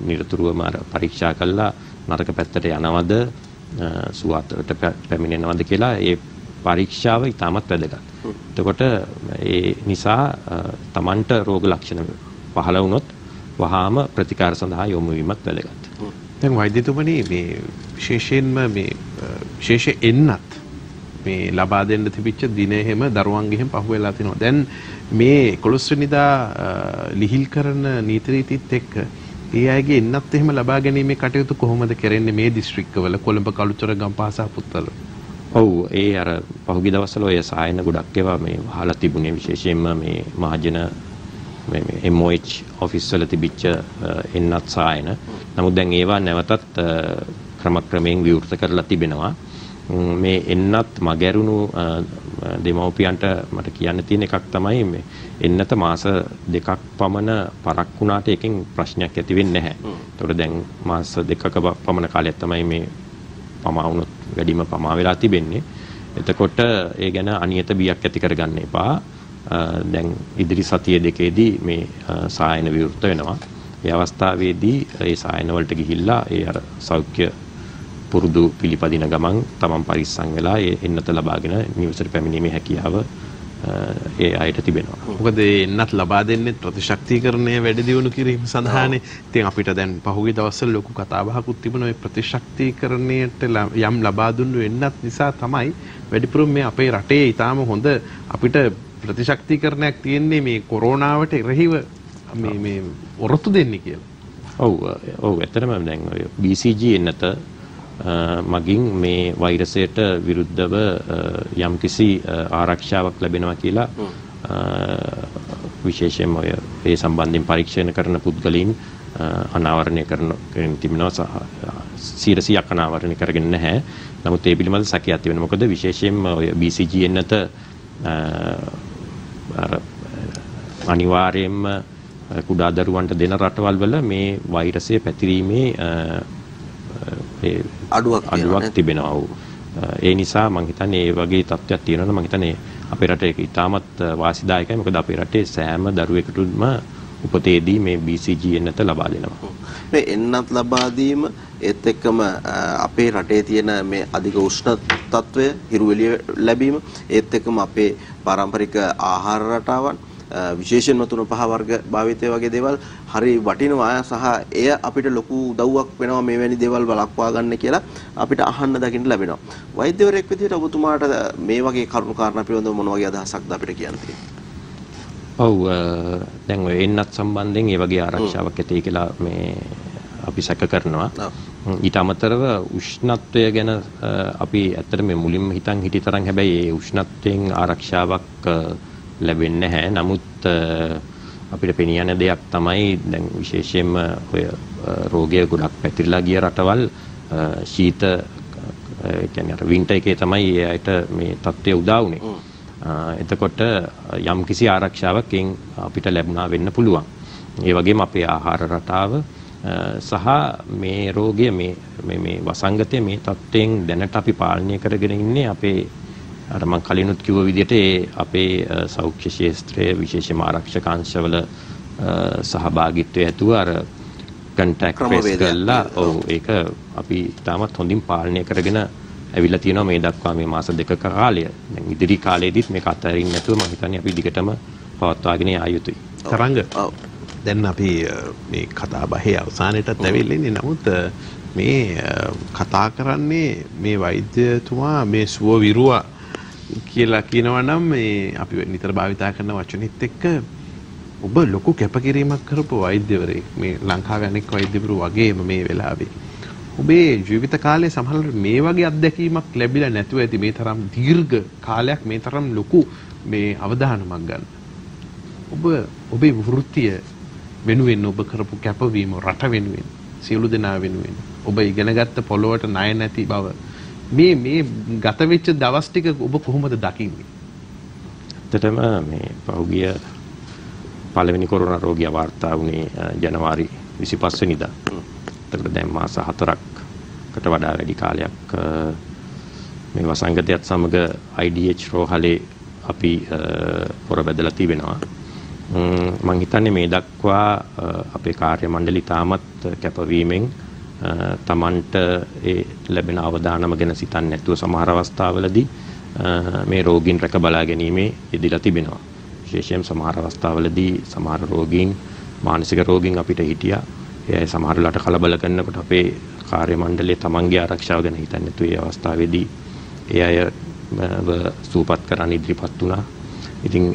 නිරතුරුවම පරීක්ෂා කළා නරක පැත්තට යනවද සුවතට පැමිණෙනවද කියලා ඒ පරීක්ෂාව ඉතාමත් වැදගත්. එතකොට ඒ නිසා Tamanට රෝග ලක්ෂණ පහළ වුණොත් වහාම ප්‍රතිකාර සඳහා යොමු වීමත් වැදගත්. දැන් වෛද්‍යතුමනි මේ විශේෂයෙන්ම මේ විශේෂ එන්නත් මේ ලබා දෙන්න තිබිච්ච දිනේ හැම දරුවන්ගේ හැම පහුවෙලා තිනවා. දැන් මේ 11 වෙනිදා ලිහිල් කරන නීති රීතිත් එක්ක ඒ අයගේ එන්නත් එහෙම ලබා ගැනීමේ කටයුතු කොහොමද කරන්නේ මේ දිස්ත්‍රික්කවල කොළඹ කළුතර ගම්පහ සහ පුත්තල? ඔව් ඒ අර පහුගිය දවස්වල ඔය සායන ගොඩක් ඒවා මේ වහලා තිබුණේ විශේෂයෙන්ම මේ මහජන මේ MOH ඔෆිස් වල තිබිච්ච එන්නත් සායන. නමුත් දැන් ඒවා නැවතත් ක්‍රමක්‍රමයෙන් විවෘත කරලා තිබෙනවා. මේ එන්නත් මගැරුණු දෙමව්පියන්ට මට කියන්න තියෙන එකක් තමයි මේ එන්නත මාස 2ක් පමණ පරක් වුණාට එකෙන් ප්‍රශ්නයක් ඇති වෙන්නේ නැහැ. ඒතකොට දැන් මාස 2ක පමණ කාලයක් තමයි මේ පමා වුණොත් වැඩිම පමා වෙලා තිබෙන්නේ. එතකොට ඒ ගැන අනියත බියක් ඇති කරගන්න එපා. දැන් ඉදිරි සතිය දෙකේදී මේ සායන විවෘත වෙනවා. ඒ අවස්ථාවේදී ඒ සායන වලට ගිහිල්ලා ඒ අර සෞඛ්‍ය පුරුදු පිළිපදින ගමන් තමන් පරිස්සම් වෙලා ඒ එන්නත ලබාගෙන නිවසට පැමිණීමේ හැකියාව ඒ අයට තිබෙනවා. මොකද ඒ එන්නත් ලබා දෙන්නේ ප්‍රතිශක්තිකරණය වැඩි දියුණු කිරීම සඳහානේ. ඉතින් අපිට දැන් පහුගිය දවස්වල ලොකු කතාබහකුත් තිබුණා මේ ප්‍රතිශක්තිකරණයට යම් ලබා දුන්නු එන්නත් නිසා තමයි වැඩිපුරම මේ අපේ රටේ ඊටාම හොඳ අපිට ප්‍රතිශක්තිකරණයක් තියෙන්නේ මේ කොරෝනාවට එරෙහිව මේ ඔරොත්තු දෙන්නේ කියලා. ඔව් ඇත්තටම දැන් ඔය BCG එන්නත මගින් මේ වෛරසයට විරුද්ධව යම්කිසි ආරක්ෂාවක් ලැබෙනවා කියලා විශේෂයෙන්ම ඔය ඒ සම්බන්ධයෙන් පරීක්ෂණ කරන පුද්ගලයන් අනාවරණය කරන තිබෙනවා සහ 100% අනාවරණය කරගෙන නැහැ. නමුත් ඒ පිළිබඳ සැකයක් තිබෙනවා. මොකද විශේෂයෙන්ම ඔය BCG එන්නත අනිවාර්යයෙන්ම කුඩා දරුවන්ට දෙන රටවල් වල මේ වෛරසය පැතිරීමේ අඩුවක් තිබෙනවා. ඒ නිසා මම හිතන්නේ මේ වගේ තත්ත්වයක් තියෙනවා. මම හිතන්නේ අපේ රටේ ඒක ඉතාමත් වාසිදායකයි. මොකද අපේ රටේ සෑම දරුවෙකුටම උපතේදී මේ BCG එන්නත ලබා දෙනවා. මේ එන්නත් ලබා දීම ඒත් එක්කම අපේ රටේ තියෙන මේ අධික උෂ්ණ තත්ත්වය හිරු එළිය ලැබීම ඒත් එක්කම අපේ පාරම්පරික ආහාර රටාවන් විශේෂයෙන්ම තුන පහ වර්ග භාවිතය වගේ දේවල් හරි වටිනවා සහ එය අපිට ලොකු උදව්වක් වෙනවා මේ වැනි දේවල් බලක්වා ගන්න කියලා අපිට අහන්න දකින්න ලැබෙනවා. වෛද්‍යවරයෙක් විදිහට ඔබතුමාට මේ වගේ කරුණු කාරණා පිළිබඳව මොන වගේ අදහසක්ද අපිට කියන්න තියෙන්නේ? ඔව් දැන් ඔය එන්නත් සම්බන්ධයෙන් මේ වගේ ආරක්ෂාවක් ඇති කියලා මේ අපි සැක කරනවා. ඊට අමතරව උෂ්ණත්වය ගැන අපි ඇත්තට මේ මුලින්ම හිතන් හිටි තරම් හැබැයි ඒ උෂ්ණත්වයෙන් ආරක්ෂාවක් ලැබෙන්නේ නැහැ. නමුත් අපිට පෙනී යන දෙයක් තමයි දැන් විශේෂයෙන්ම ඔය රෝගය ගොඩක් පැතිරලා ගිය රටවල් ශීත කියන්නේ අර වින්ටර් එකේ තමයි ඒයට මේ තත්ත්වය උදා වුනේ. එතකොට යම් කිසි ආරක්ෂාවක් අපිට ලැබුණා වෙන්න පුළුවන්. ඒ වගේම අපේ ආහාර රටාව සහ මේ රෝගය මේ වසංගතය මේ තත්ත්වයෙන් දැනට අපි පාලනය කරගෙන ඉන්නේ අපේ අර මම කලිනුත් කිව්ව විදිහට අපේ සෞඛ්‍ය ශාස්ත්‍රයේ විශේෂම ආරක්ෂක අංශවල සහභාගීත්වය ඇතුව අර කන්ටැක්ට් ට්‍රේස් කරලා ඒක අපි තාමත් හොඳින් පාලනය කරගෙන ඇවිල්ලා තියෙනවා මේ දක්වා මේ මාස දෙකක කාලය. දැන් ඉදිරි කාලෙදිත් මේක අතරින් නැතුව මම හිතන්නේ අපි දිගටම පවත්වාගෙන යා යුතුයි. තරංග දැන් අපි මේ කතා බහේ අවසානයටත් ඇවිල්ලා ඉන්නේ. නමුත් මේ කතා කරන්නේ මේ වෛද්‍යතුමා මේ සුව විරුවා කියලා කියනවා නම් මේ අපි නිතර භාවිතා කරන වචනෙත් එක්ක ඔබ ලොකු කැපකිරීමක් කරපු වෛද්‍යවරයෙක් මේ ලංකාවේ අනෙක් වෛද්‍යවරු වගේම මේ වෙලාවේ ඔබේ ජීවිත කාලයේ සමහර මේ වගේ අත්දැකීමක් ලැබිලා නැතුව ඇති මේ තරම් දීර්ඝ කාලයක් මේ තරම් ලොකු මේ අවධානමක් ගන්න. ඔබ ඔබේ වෘත්තිය වෙනුවෙන් ඔබ කරපු කැපවීම රට වෙනුවෙන් සියලු දෙනා වෙනුවෙන් ඔබ ඉගෙනගත්ත පොළොවට ණය නැති බව මේ ගත වෙච්ච දවස් ටික ඔබ කොහොමද දකින්නේ? ඇත්තටම මේ පහුගිය පළවෙනි කොරෝනා රෝගියා වාර්තා වුණේ ජනවාරි 25 වෙනිදා. ඒකට දැන් මාස 4කට වඩා වැඩි කාලයක් මේ වසංගතයත් සමග IDH රෝහලේ අපි පොර බැදලා තිබෙනවා. මම හිතන්නේ මේ දක්වා අපේ කාර්ය මණ්ඩලය තාමත් කැපවීමෙන් තමන්ට ඒ ලැබෙන අවදානම ගැන සිතන්නේ නැතුව සමහර අවස්ථාවලදී මේ රෝගීන් රැක බලා ගැනීමේ යෙදලා තිබෙනවා. විශේෂයෙන් සමහර අවස්ථාවලදී සමහර රෝගීන් මානසික රෝගීන් අපිට හිටියා. ඒ සමහර වෙලාවට කලබල කරනකොට අපේ කාර්ය මණ්ඩලයේ තමන්ගේ ආරක්ෂාව ගැන හිතන්නේ නැතුව ඒ අවස්ථාවේදී ඒ අය සූපත් කරන්න ඉදිරිපත් වුණා. ඉතින්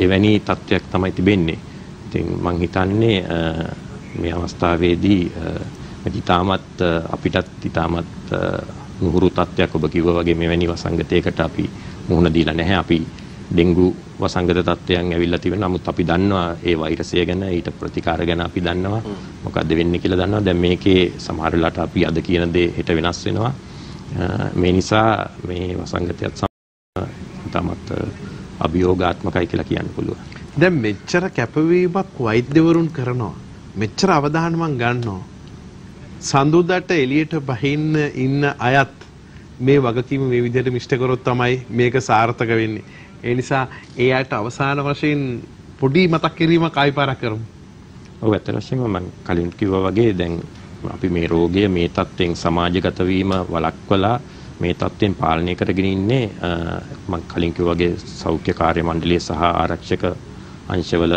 එවැනි තත්ත්වයක් තමයි තිබෙන්නේ. ඉතින් මම හිතන්නේ මේ අවස්ථාවේදී ඉතාමත් අපිටත් ඉතාමත් නුහුරු තත්ත්වයක් ඔබ කිව්වා වගේ මෙවැනි වසංගතයකට අපි මුහුණ දීලා නැහැ. අපි ඩෙන්ගු වසංගත තත්ත්වයන් ඇවිල්ලා තිබෙනවා. නමුත් අපි දන්නවා ඒ වෛරසය ගැන, ඊට ප්‍රතිකාර ගැන අපි දන්නවා. මොකද්ද වෙන්නේ කියලා දන්නවා. දැන් මේකේ සමහර වෙලාවට අපි අද කියන දේ හෙට වෙනස් වෙනවා. මේ නිසා මේ වසංගතයත් ඉතාමත් අභියෝගාත්මකයි කියලා කියන්න පුළුවන්. දැන් මෙච්චර කැපවීමක් වෛද්‍යවරුන් කරනවා. මෙච්චර අවධානමක් ගන්නවා. සඳුදාට එළියට බහින්න ඉන්න අයත් මේ වගකීම මේ විදිහට මිෂ්ඨ කරොත් තමයි මේක සාර්ථක වෙන්නේ. ඒ නිසා ඒ අයට අවසාන වශයෙන් පොඩි මතක් කිරීමක් ආයි පාරක් කරමු. ඔව් ඇත්ත වශයෙන්ම මම කලින් කිව්වා වගේ දැන් අපි මේ රෝගය මේ තත්ත්වෙන් සමාජගත වීම වළක්වලා මේ තත්ත්වෙන් පාලනය කරගෙන ඉන්නේ මම කලින් කිව්වා වගේ සෞඛ්‍ය කාර්ය මණ්ඩලය සහ ආරක්ෂක අංශවල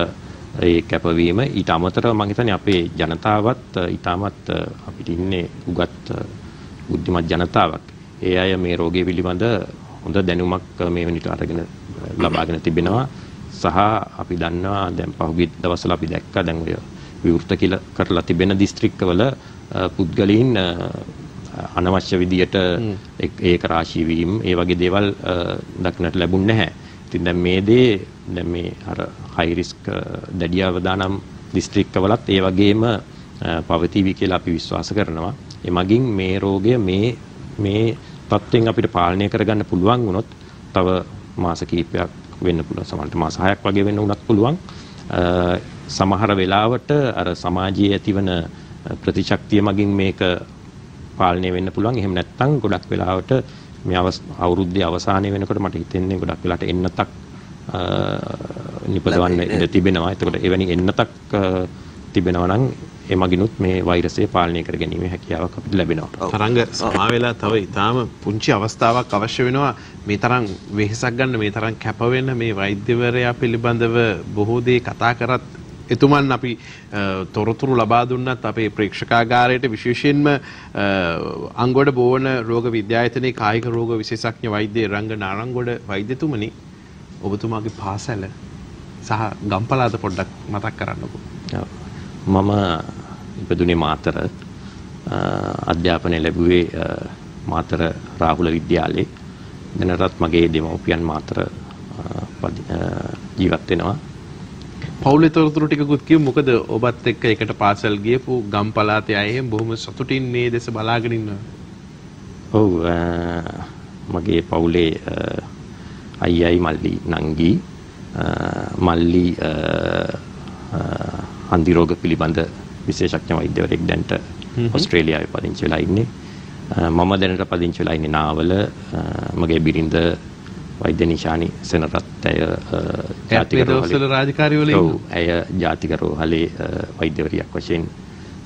ඒ කැපවීම ඊට අමතරව මම හිතන්නේ අපේ ජනතාවත් ඊටමත් අපිට ඉන්නේ උගත් බුද්ධිමත් ජනතාවක්. ඒ අය මේ රෝගය පිළිබඳ හොඳ දැනුමක් මේ වෙනිට අරගෙන ලබාගෙන තිබෙනවා. සහ අපි දන්නවා දැන් පහුගිය දවස්වල අපි දැක්කා දැන් ඔය විවෘත කියලා කරලා තිබෙන දිස්ත්‍රික්කවල පුද්ගලයන් අනවශ්‍ය විදියට ඒක රාශී වීම ඒ වගේ දේවල් දක්නට ලැබුණ නැහැ. ඉතින් දැන් මේ දේ දැන් මේ අර හයි රිස්ක් දැඩි අවදානම් දිස්ත්‍රික්කවලත් ඒ වගේම පවතිවි කියලා අපි විශ්වාස කරනවා. ඒ මගින් මේ රෝගය මේ තත්ත්වෙන් අපිට පාලනය කරගන්න පුළුවන් වුණොත් තව මාස කිහිපයක් වෙන්න පුළුවන්. සමහරවිට මාස 6ක් වගේ වෙන්න උනත් පුළුවන්. සමහර වෙලාවට අර සමාජයේ ඇතිවන ප්‍රතිශක්තිය මගින් මේක පාලනය වෙන්න පුළුවන්. එහෙම නැත්නම් ගොඩක් වෙලාවට මේ අවුරුද්දේ අවසානයේ වෙනකොට මට හිතෙන්නේ ගොඩක් වෙලාවට එන්නතක් නිපදවන්න ඉඩ තිබෙනවා. එතකොට එවැනි එන්නතක් තිබෙනවා නම් ඒ මගිනුත් මේ වෛරසය පාලනය කර ගැනීමේ හැකියාවක් අපිට ලැබෙනවා. තරංග සමා වෙලා තව ඊටාම පුංචි අවස්ථාවක් අවශ්‍ය වෙනවා. මේ තරම් වෙහෙසක් ගන්න, මේ තරම් කැප වෙන්න මේ වෛද්‍යවරයා පිළිබඳව බොහෝ දේ කතා කරත් එතුමන් අපි තොරතුරු ලබා දුන්නත් අපේ ප්‍රේක්ෂකාගාරයට විශේෂයෙන්ම අංගොඩ බෝවන රෝග විද්‍යායතනයේ කායික රෝග විශේෂඥ වෛද්‍ය රංග නාරංගොඩ වෛද්‍යතුමනි, ඔබතුමාගේ පාසල සහ ගම්පලාත පොඩ්ඩක් මතක් කරන්නකෝ. මම ඉපදුනේ මාතර, අධ්‍යාපනය ලැබුවේ මාතර රාහුල විද්‍යාලයේ. දැනටත් මගේ දෙමව්පියන් මාතර ජීවත් වෙනවා. පවුලේ තොරතුරු ටිකකුත් කියමු. මොකද ඔබත් එක්ක එකට පාසල් ගියපු ගම් පළාතේ අය බොහොම සතුටින් මේ දෙස බලාගෙන ඉන්නවා. ඔව්, මගේ පවුලේ අයියයි මල්ලි නංගි මල්ලි හන්දි රෝග පිළිබඳ විශේෂඥ වෛද්‍යවරයෙක් දැන්ට ඕස්ට්‍රේලියාවේ පදිංචි වෙලා ඉන්නේ. මම දැනට පදිංචි වෙලා ඉන්නේ නාවල. මගේ බිරිඳ වෛද්‍ය නිශානි සෙනරත් ඇය ජාතික රෝහලේ වෛද්‍යවරියක් වශයෙන්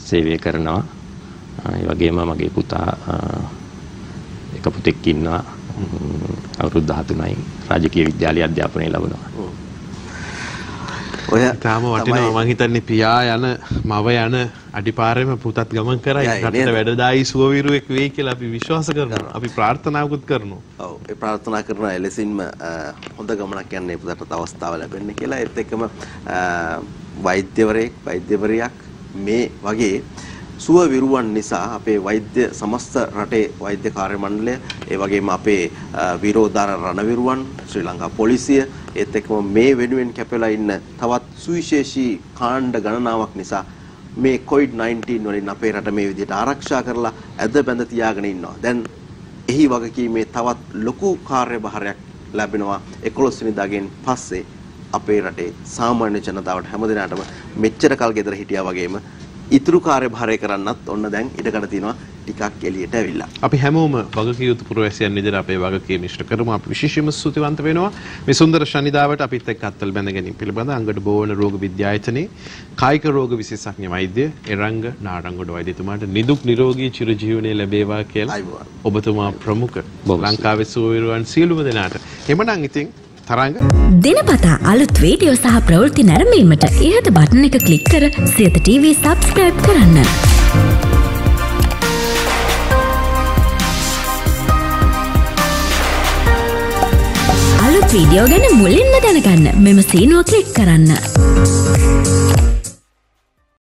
සේවය කරනවා. ඒ වගේම මගේ පුතා එක පුතෙක් ඉන්නවා. අවුරුදු 13යි. රාජකීය විද්‍යාලයේ අධ්‍යාපනය ලබනවා. ඔය තාම වටිනවා මං හිතන්නේ පියා යන මව යන අඩිපාරෙම පුතත් ගමන් කරයි රටට වැඩදායි සුවවිරුවෙක් වෙයි කියලා අපි විශ්වාස කරනවා. අපි ප්‍රාර්ථනාකුත් කරනවා. ඔව් ඒ ප්‍රාර්ථනා කරන එලෙසින්ම හොඳ ගමනක් යන්නේ පුතට අවස්ථාව ලැබෙන්න කියලා. ඒත් එක්කම වෛද්‍යවරියක් මේ වගේ සුවවිරුවන් නිසා අපේ වෛද්‍ය සමස්ත රටේ වෛද්‍ය කාර්ය මණ්ඩලය ඒ වගේම අපේ විරෝධාර රණවිරුවන් ශ්‍රී ලංකා පොලිසිය ඒත් එක්කම මේ වෙනුවෙන් කැපෙලා ඉන්න තවත් සුවිශේෂී කාණ්ඩ ගණනාවක් නිසා මේ COVID-19 වලින් අපේ රට මේ විදිහට ආරක්ෂා කරලා ඇද බැඳ තියාගෙන ඉන්නවා. දැන් එහි වගකීමේ තවත් ලොකු කාර්යභාරයක් ලැබෙනවා 11 වෙනිදාගෙන් පස්සේ අපේ රටේ සාමාන්‍ය ජනතාවට හැමදෙනාටම මෙච්චර කල් ගෙදර හිටියා වගේම ඉතුරු කාර්යභාරය කරන්නත් ඔන්න දැන් ඉඩකඩ තියෙනවා ටිකක් එළියට ඇවිල්ලා. අපි හැමෝම වගකීම් යුතු පුරවැසියන් විදිහට අපේ වගකීම ඉෂ්ට කරමු. අපි විශේෂයෙන්ම ස්තුතිවන්ත වෙනවා මේ සුන්දර ශනිදාවට අපිත් එක්ක අත්වල බැඳ ගැනීම පිළිබඳ අංගඩ බෝවන රෝග විද්‍යායතනයේ කායික රෝග විශේෂඥ වෛද්‍ය එරංග නාඩංගොඩ වෛද්‍යතුමාට නිදුක් නිරෝගී චිරජීවනයේ ලැබේවා කියලා ඔබතුමා ප්‍රමුඛ ලංකාවේ සුවවිරුවන් සියලුම දෙනාට. එමනම් ඉතින් තරංග දිනපතා අලුත් වීඩියෝ සහ ප්‍රවෘත්ති නැරඹීමට ඉහත බටන් එක ක්ලික් කර සියත TV subscribe කරන්න. අලුත් වීඩියෝ ගැන මුලින්ම දැනගන්න මෙම සීනුව ක්ලික් කරන්න.